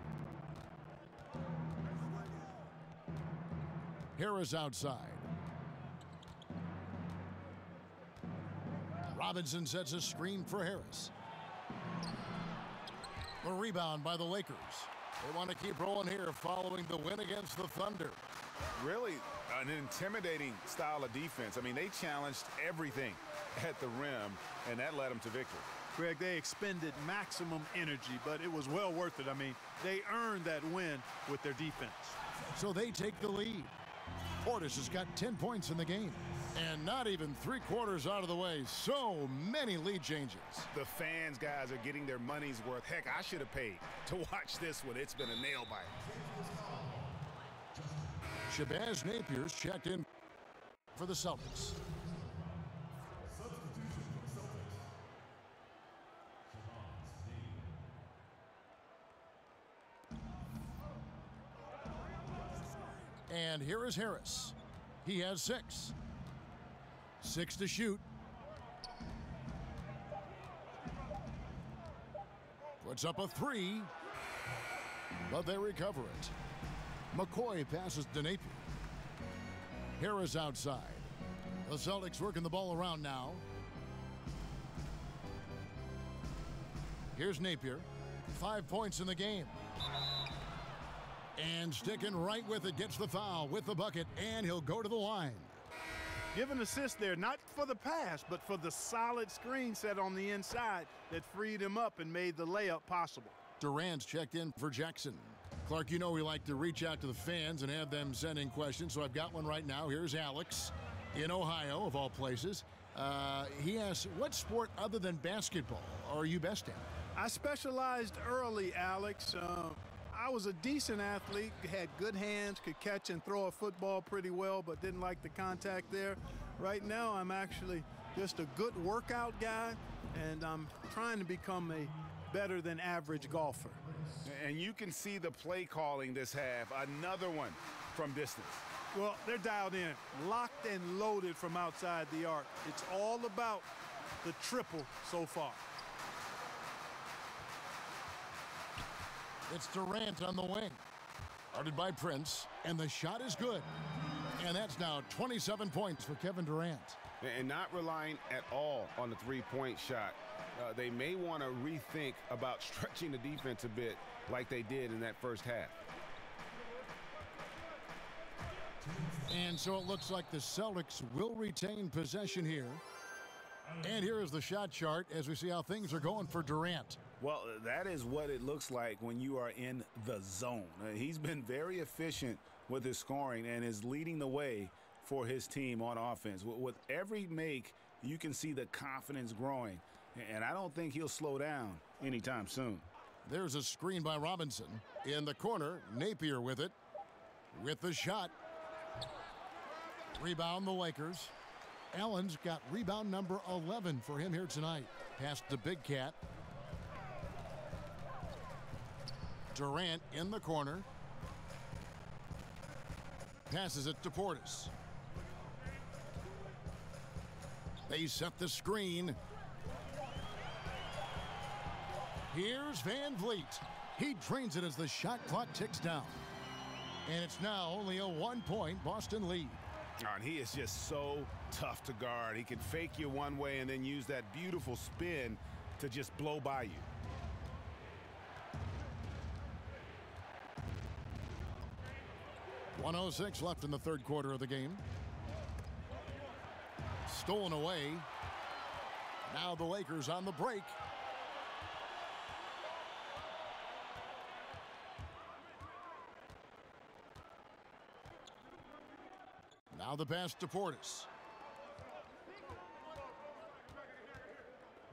Harris outside. Robinson sets a screen for Harris. The rebound by the Lakers. They want to keep rolling here following the win against the Thunder. Really an intimidating style of defense. I mean, they challenged everything at the rim, and that led them to victory. Greg, they expended maximum energy, but it was well worth it. I mean, they earned that win with their defense. So they take the lead. Portis has got 10 points in the game. And not even 3/4 out of the way. So many lead changes. The fans, guys, are getting their money's worth. Heck, I should have paid to watch this one. It's been a nail biter. Shabazz Napier's checked in for the Celtics. And here is Harris. He has 6. 6 to shoot. Puts up a 3, but they recover it. McCoy passes to Napier. Harris outside. The Celtics working the ball around now. Here's Napier. 5 points in the game. And sticking right with it, gets the foul with the bucket, and he'll go to the line. Give an assist there, not for the pass, but for the solid screen set on the inside that freed him up and made the layup possible. Durant's checked in for Jackson. Clark, you know we like to reach out to the fans and have them send in questions, so I've got one right now. Here's Alex in Ohio, of all places. He asks, what sport other than basketball are you best at? I specialized early, Alex. I was a decent athlete, had good hands, could catch and throw a football pretty well, but didn't like the contact there. Right now, I'm actually just a good workout guy, and I'm trying to become a better than average golfer. And you can see the play calling this half. Another one from distance. Well, they're dialed in, locked and loaded from outside the arc. It's all about the triple so far. It's Durant on the wing. Guarded by Prince, and the shot is good. And that's now 27 points for Kevin Durant. And not relying at all on the three-point shot. They may want to rethink about stretching the defense a bit like they did in that first half. And so it looks like the Celtics will retain possession here. And here is the shot chart as we see how things are going for Durant. Well, that is what it looks like when you are in the zone. He's been very efficient with his scoring and is leading the way for his team on offense. With every make, you can see the confidence growing. And I don't think he'll slow down anytime soon. There's a screen by Robinson. In the corner, Napier with it. With the shot. Rebound the Lakers. Allen's got rebound number 11 for him here tonight. Pass to Big Cat. Durant in the corner. Passes it to Portis. They set the screen. Here's Van Vliet. He drains it as the shot clock ticks down. And it's now only a 1-point Boston lead. And he is just so tough to guard. He can fake you one way and then use that beautiful spin to just blow by you. .106 left in the third quarter of the game. Stolen away. Now the Lakers on the break. Now the pass to Portis.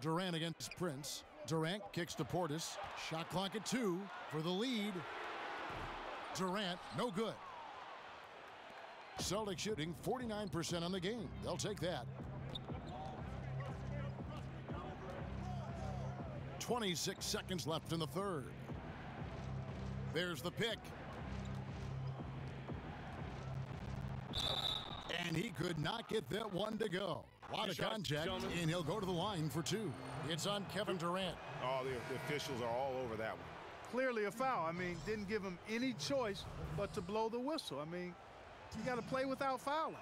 Durant against Prince. Durant kicks to Portis. Shot clock at 2 for the lead. Durant, no good. Celtics shooting 49% on the game. They'll take that. 26 seconds left in the third. There's the pick. And he could not get that one to go. A lot of contact, and he'll go to the line for 2. It's on Kevin Durant. Oh, the officials are all over that one. Clearly a foul. I mean, didn't give him any choice but to blow the whistle. I mean, you got to play without fouling.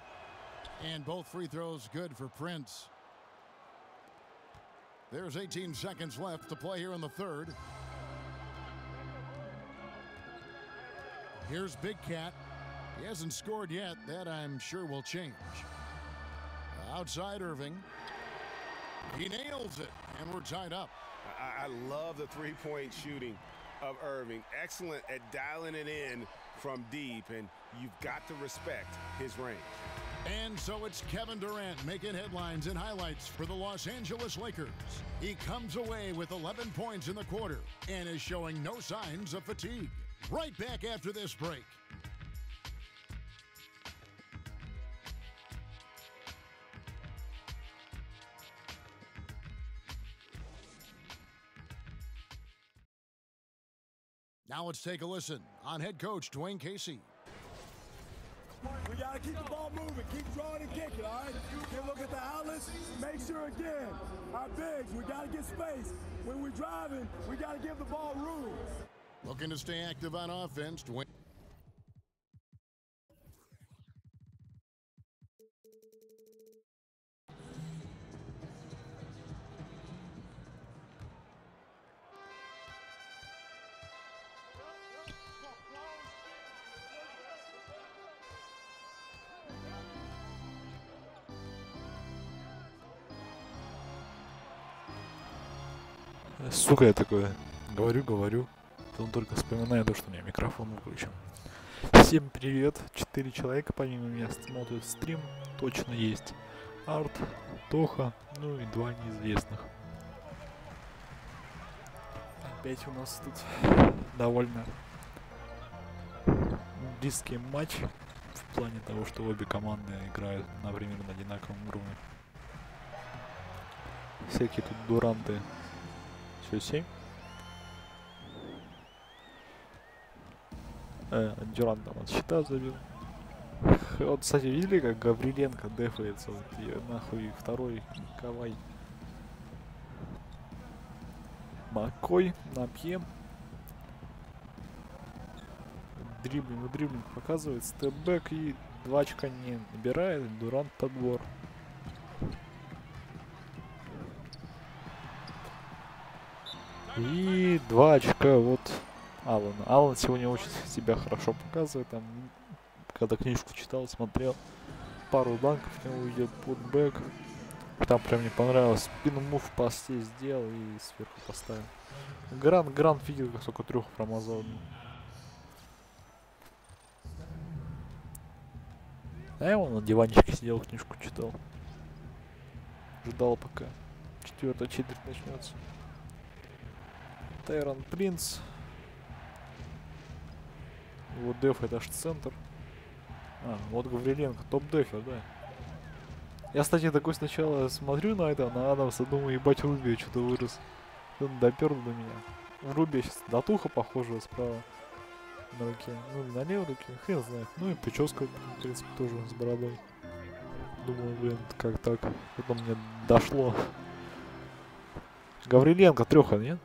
And both free throws good for Prince. There's 18 seconds left to play here in the third. Here's Big Cat. He hasn't scored yet. That, I'm sure, will change. Outside Irving. He nails it, and we're tied up. I love the three-point shooting of Irving. Excellent at dialing it in from deep, and you've got to respect his range. And so it's Kevin Durant making headlines and highlights for the Los Angeles Lakers. He comes away with 11 points in the quarter and is showing no signs of fatigue. Right back after this break. Now let's take a listen on head coach Dwayne Casey. We got to keep the ball moving, keep drawing and kicking, all right? Then look at the outlets, make sure again, our bigs, we got to get space. When we're driving, we got to give the ball room. Looking to stay active on offense, Dwayne. Сука, я такое говорю, потом только вспоминаю то, что у меня микрофон выключен. Всем привет, 4 человека помимо меня смотрят стрим, точно есть. Арт, Тоха, ну и 2 неизвестных. Опять у нас тут довольно близкий матч, в плане того, что обе команды играют на примерно одинаковом уровне. Всякие тут дуранты. Все, 7. Дюрант там от щита забил. Вот, кстати, видели, как Гавриленко дефается? Вот, и нахуй второй Кавай. Макой на пье. Дриблинг показывает. Степбэк и 2 очка не набирает. Дюрант подбор. И 2 очка вот Аллан. Аллан сегодня очень себя хорошо показывает. Там, когда книжку читал, смотрел, пару данков у него идет путбэк. Там прям мне понравилось. Спин мув в посте сделал и сверху поставил. Грант видел, как только 3 промазал. А я вон на диванчике сидел, книжку читал. Ждал, пока 4-я четверть начнется. Тайрон Принц. Его деф это аж центр. Вот Гавриленко, топ-дефер, да. Я, кстати, такой сначала смотрю на это, на Адамса, думаю, ебать, Руби что-то вырос. Он допер до меня. В Руби сейчас датуха похожая справа на руке. Ну, на левой руке, хрен знает. Ну и прическа, в принципе, тоже с бородой. Думаю, блин, как так? Потом мне дошло. Гавриленко, 3-ха, нет?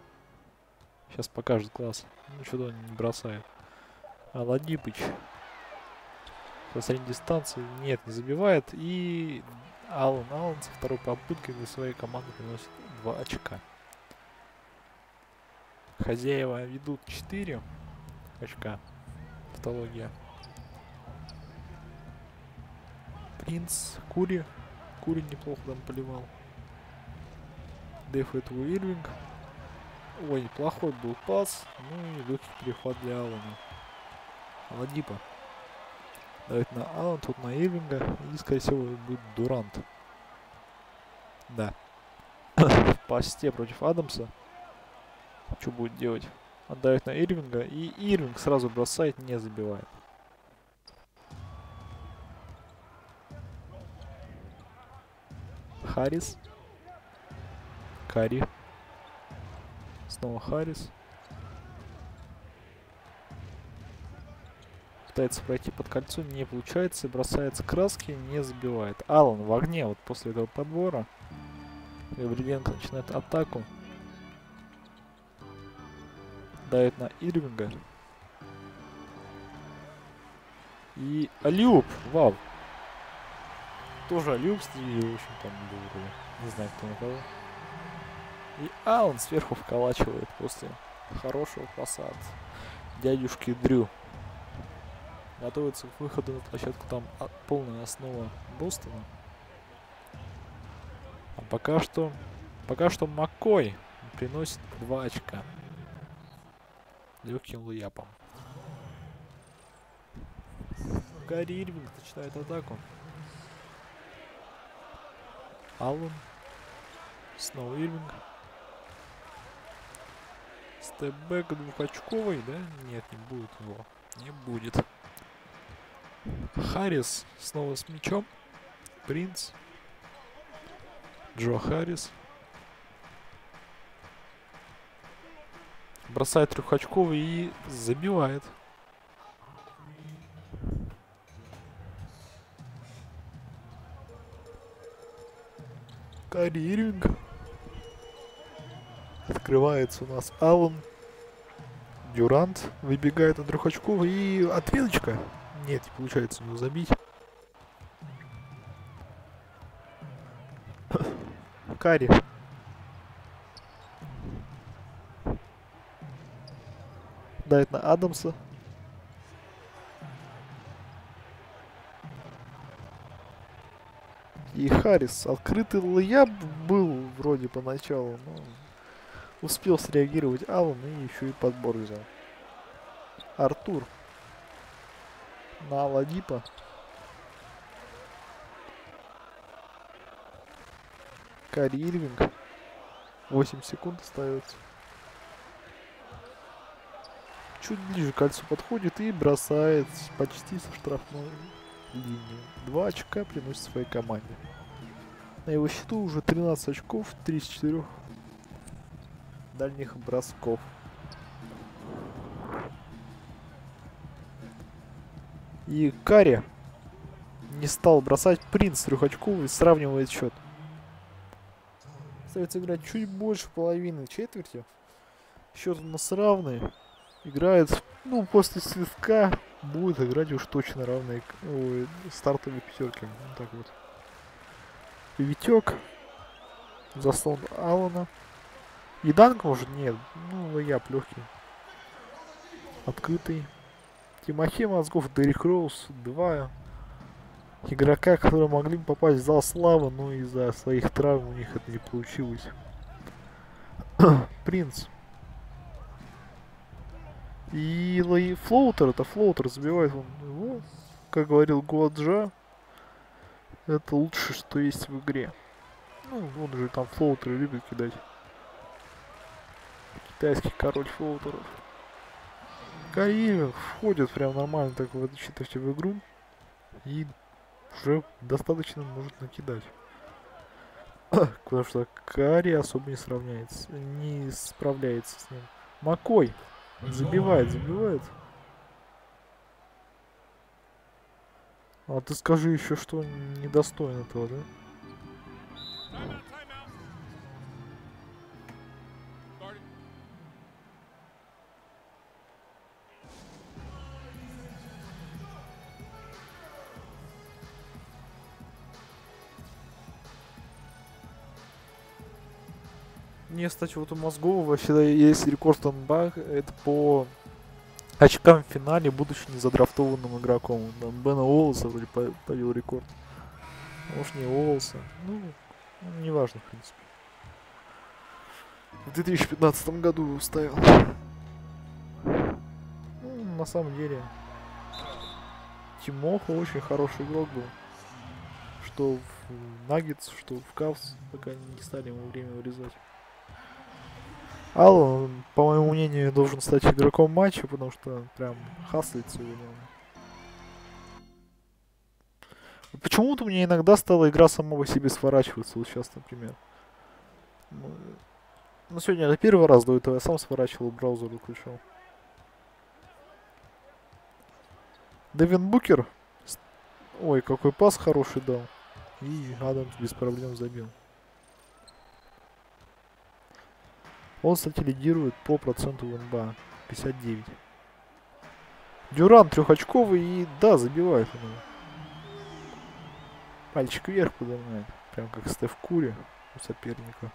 Сейчас покажет класс. Ну, что-то он не бросает. Ладипыч. Со средней дистанции. Нет, не забивает. И Аллан со второй попыткой для своей команды приносит 2 очка. Хозяева ведут 4 очка. Тавтология. Принц. Кури неплохо там поливал. Деф этого Ирвинг. Ой, неплохой был пас. Ну и легкий переход для Аллана. Ладипа. Давит на Аллан, тут на Ирвинга. И, скорее всего, будет Дурант. Да. В посте против Адамса. Что будет делать? Отдает на Ирвинга. И Ирвинг сразу бросает, не забивает. Харрис. Карри. Снова Харрис. Пытается пройти под кольцо, не получается. Бросается краски, не забивает. Аллан в огне вот после этого подбора. Гавриленко начинает атаку. Дает на Ирвинга. И алиуп. Вау. Тоже алиуп стиль, в общем, там был вроде. Не знаю, кто на кого. И Аллан сверху вколачивает после хорошего паса от дядюшки Дрю. Готовится к выходу на площадку. Там полная основа Бостона. А пока что Маккой приносит 2 очка. Легким луяпом. Гарри Ирвинг начинает атаку. Аллан. Снова Ирвинг. Степбэк 2-очковый, да? Нет, не будет его. Не будет. Харрис снова с мячом. Принц. Джо Харрис. Бросает трехочковый и забивает. Кайри Ирвинг. Открывается у нас Аллен. Дюрант выбегает на трехочковый и ответочка. Нет, не получается у него забить. Карри. Дает на Адамса. И Харрис. Открытый лэйап был вроде поначалу, но успел среагировать Аллен и еще и подбор взял. Артур. На Аладипа. Кайри Ирвинг. 8 секунд остается. Чуть ближе к кольцу подходит и бросает почти со штрафной линии. 2 очка приносит своей команде. На его счету уже 13 очков, 3 из 4 дальних бросков. И Карри не стал бросать. Принц трехочковый сравнивает счет. Остается играть чуть больше половины четверти. Счет у нас равный. Играет, ну, после свистка будет играть уж точно равные стартовые пятерки. Вот так вот. Витек. Заслон Аллена. И данк может? Нет. Ну, лэйап легкий. Открытый. Тимофей Мозгов, Дерек Роуз. 2 игрока, которые могли бы попасть в зал славы, но из-за своих травм у них это не получилось. Принц. И флоутер, это флоутер забивает он его, как говорил Гуаджа, это лучшее, что есть в игре. Ну, он же там флоутеры любит кидать. Китайский король флоутеров. Кайри входит прям нормально так в игру и уже достаточно может накидать. Потому что Карри особо не справляется с ним. Маккой. Забивает. А ты скажи еще, что недостоин этого, да? Не, кстати, вот у Мозгова вообще есть рекорд НБА, это по очкам в финале, будучи незадрафтованным игроком. Там Бена Уоллеса вроде побил рекорд. Может, не Уоллеса. Ну, неважно, в принципе. В 2015 году его ставил. Ну, на самом деле, Тимоха очень хороший игрок был. Что в Наггетс, что в Кавс, пока не стали ему время вырезать. Аллен, по моему мнению, должен стать игроком матча, потому что прям хаслит сегодня. Почему-то у меня иногда стала игра сама по себе сворачиваться. Вот сейчас, например. Ну, сегодня это первый раз, до этого я сам сворачивал, браузер выключал. Девин Букер. Ой, какой пас хороший дал. И Адамс без проблем забил. Он, кстати, лидирует по проценту в НБА. 59. Дюрант трехочковый и, да, забивает он его. Пальчик вверх поднимает. Прям как Стеф Кури у соперника.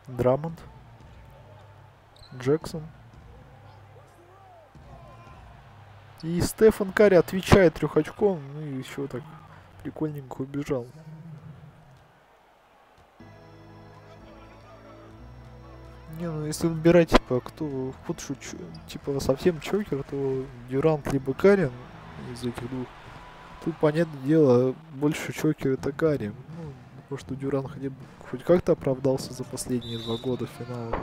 Драмонд. Джексон. И Стефан Карри отвечает трехочком, ну и еще так прикольненько убежал. Не, ну если выбирать, типа, кто худший, типа, совсем чокер, то Дюрант либо Карри из этих двух. Тут, понятное дело, больше чокер это Карри. Ну, потому что Дюрант хоть как-то оправдался за последние 2 года в финалах.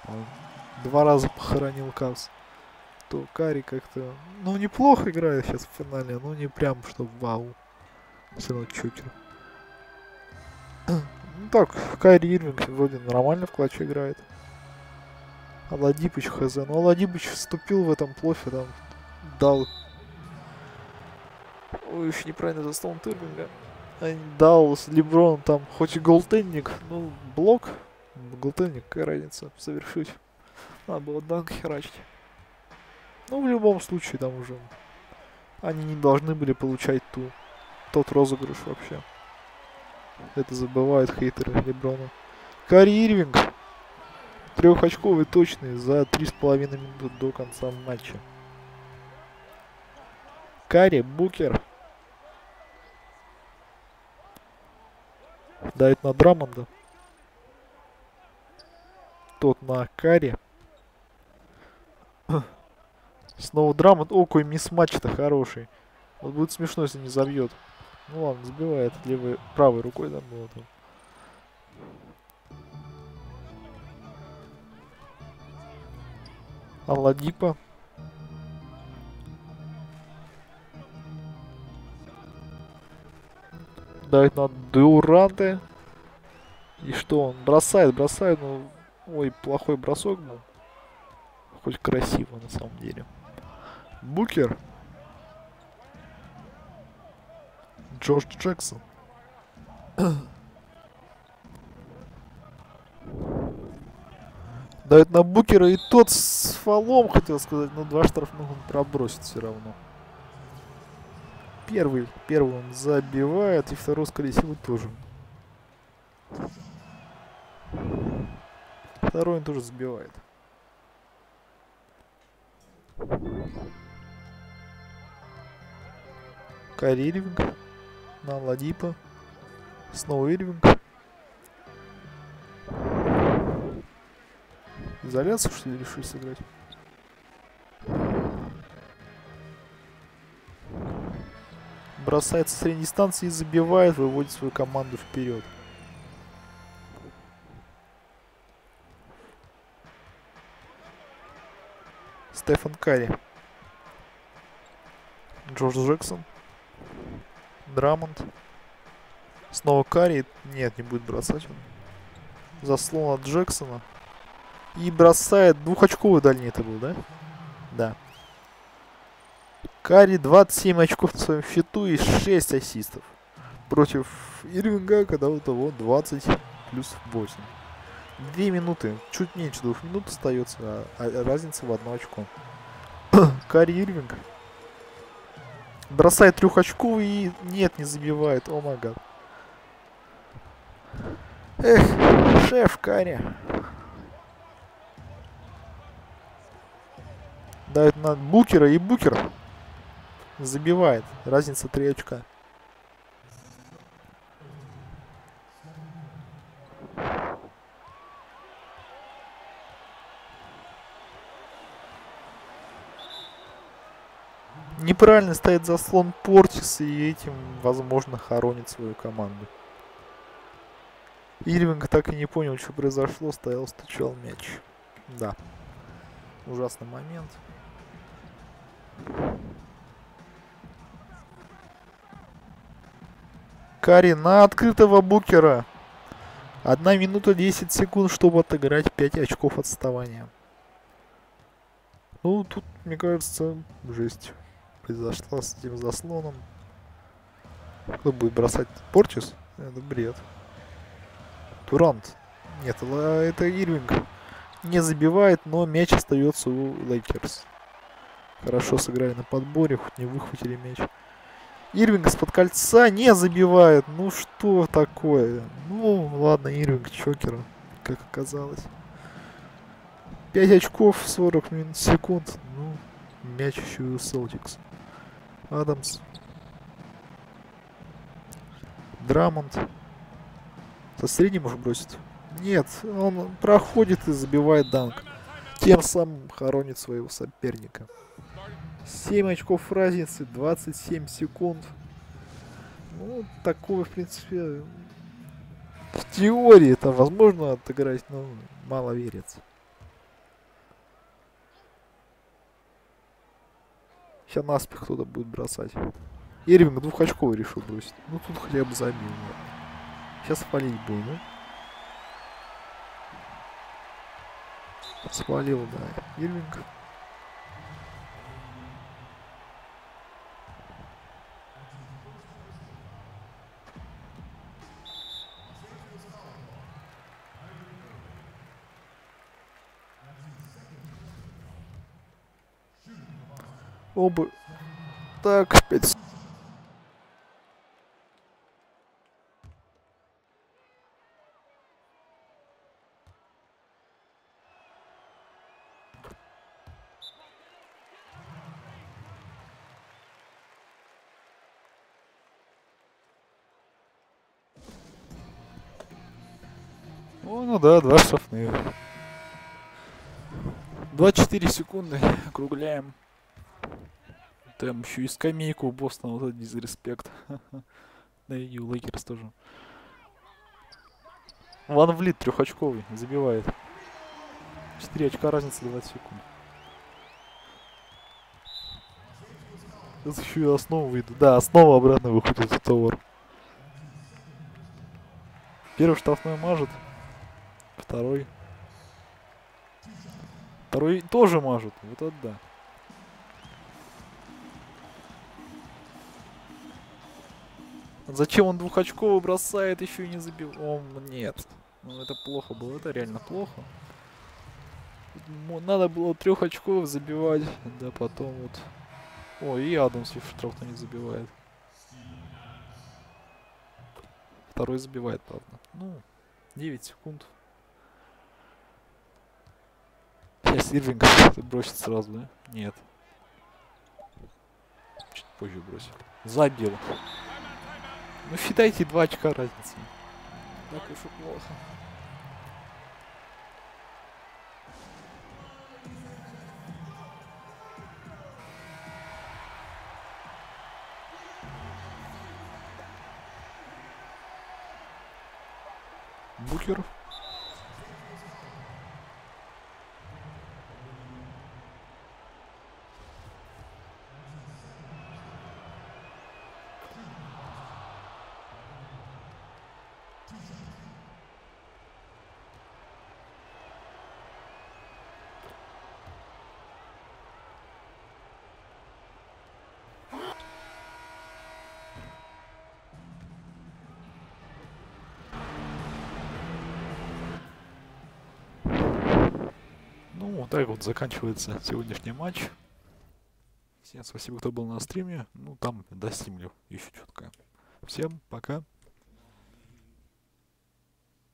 Он 2 раза похоронил Кавс. То Карри как-то, ну, неплохо играет сейчас в финале, но не прям, что вау. Все равно чокер. Ну так, Кайри Ирвинг вроде нормально в клатче играет. Аладипыч хз. Ну Аладипыч вступил в этом плофе, там дал... Ой, еще неправильно заслон Ирвинга. Дал с Леброном там хоть и голтенник, ну блок. Голтенник, какая разница, совершить. Надо было данк херачить. Ну в любом случае там уже они не должны были получать тот розыгрыш вообще. Это забывают хейтеры Леброна. Кайри Ирвинг. Трехочковый точный за 3,5 минуты до конца матча. Карри, Букер. Дает на Драмонда. Тот на Карри. Снова Драмонд. О, какой мисс-матч-то хороший. Вот будет смешно, если не забьет. Ну ладно, забивает левой, правой рукой там было там. Аладипа. Дает на Дуранте. И что он? Бросает, ну... Ой, плохой бросок был. Хоть красиво на самом деле. Букер. Джордж Джексон. Дает на Букера, и тот с фолом, хотел сказать, но 2 штрафных он пробросит все равно. Первый он забивает, и второй, скорее всего, тоже. Второй он тоже забивает. Кайри Ирвинг на Ладипа. Снова Ирвинг. Изоляцию, что ли, решили сыграть? Бросается с средней дистанции и забивает, выводит свою команду вперед. Стефан Карри. Джордж Джексон. Драмонд. Снова Карри. Нет, не будет бросать он. Заслон от Джексона. И бросает 2-очковый дальний это был, да? Да. Карри 27 очков на своем счету и 6 ассистов. Против Ирвинга, когда у того 20 плюс 8. 2 минуты. Чуть меньше 2 минут остается, а разница в 1 очко. Карри Ирвинг. Бросает 3-очковый и нет, не забивает. О май гад. Эх, шеф Карри. Дает на Букера, и Букер забивает. Разница 3 очка. Неправильно стоит заслон Портис, и этим, возможно, хоронит свою команду. Ирвинг так и не понял, что произошло, стоял, стучал мяч. Да. Ужасный момент. Карри на открытого Букера. 1 минута 10 секунд, чтобы отыграть 5 очков отставания. Ну, тут, мне кажется, жесть произошла с этим заслоном. Кто будет бросать? Портис? Это бред. Турант. Нет, это Ирвинг. Не забивает, но мяч остается у Лейкерс. Хорошо сыграли на подборе, хоть не выхватили мяч. Ирвинг из-под кольца не забивает. Ну что такое? Ну ладно, Ирвинг чокер, как оказалось. 5 очков, 40 секунд. Ну, мяч еще и у Селтикс. Адамс. Драмонд. Со средним уже бросит? Нет, он проходит и забивает данк. Тем самым хоронит своего соперника. 7 очков разницы, 27 секунд. Ну, такое, в принципе, в теории это возможно отыграть, но мало верится. Сейчас наспех кто-то будет бросать. Ирвинг двухочковый решил бросить. Ну тут хотя бы забил. Сейчас спалить будет, да? Свалил, да. Ирвинг. Оба. Так, 5. О, ну да, 2 штрафных. 24 секунды. Округляем. Там еще и скамейку у Бостона, вот этот дизреспект. Да и у Лейкерс тоже. Ван Влит трехочковый, забивает. 4 очка разница, 20 секунд. Сейчас еще и основу выйду. Да, основа обратно выходит в товар. Первый штрафной мажет. Второй. Второй тоже мажет. Вот это да. Зачем он двухочковый бросает, еще и не забил? О, нет. Ну это плохо было, это реально плохо. Надо было 3 очков забивать, да потом вот. О, и Адамс штрафно не забивает. Второй забивает, правда. Ну, 9 секунд. Сейчас Ирвинг бросит сразу, да? Нет. Чуть позже бросил. Забил. Ну считайте 2 очка разницы. Так уж и плохо. Букер. Ну, вот так вот заканчивается сегодняшний матч. Всем спасибо, кто был на стриме. Ну, там достримлю еще четко. Всем пока.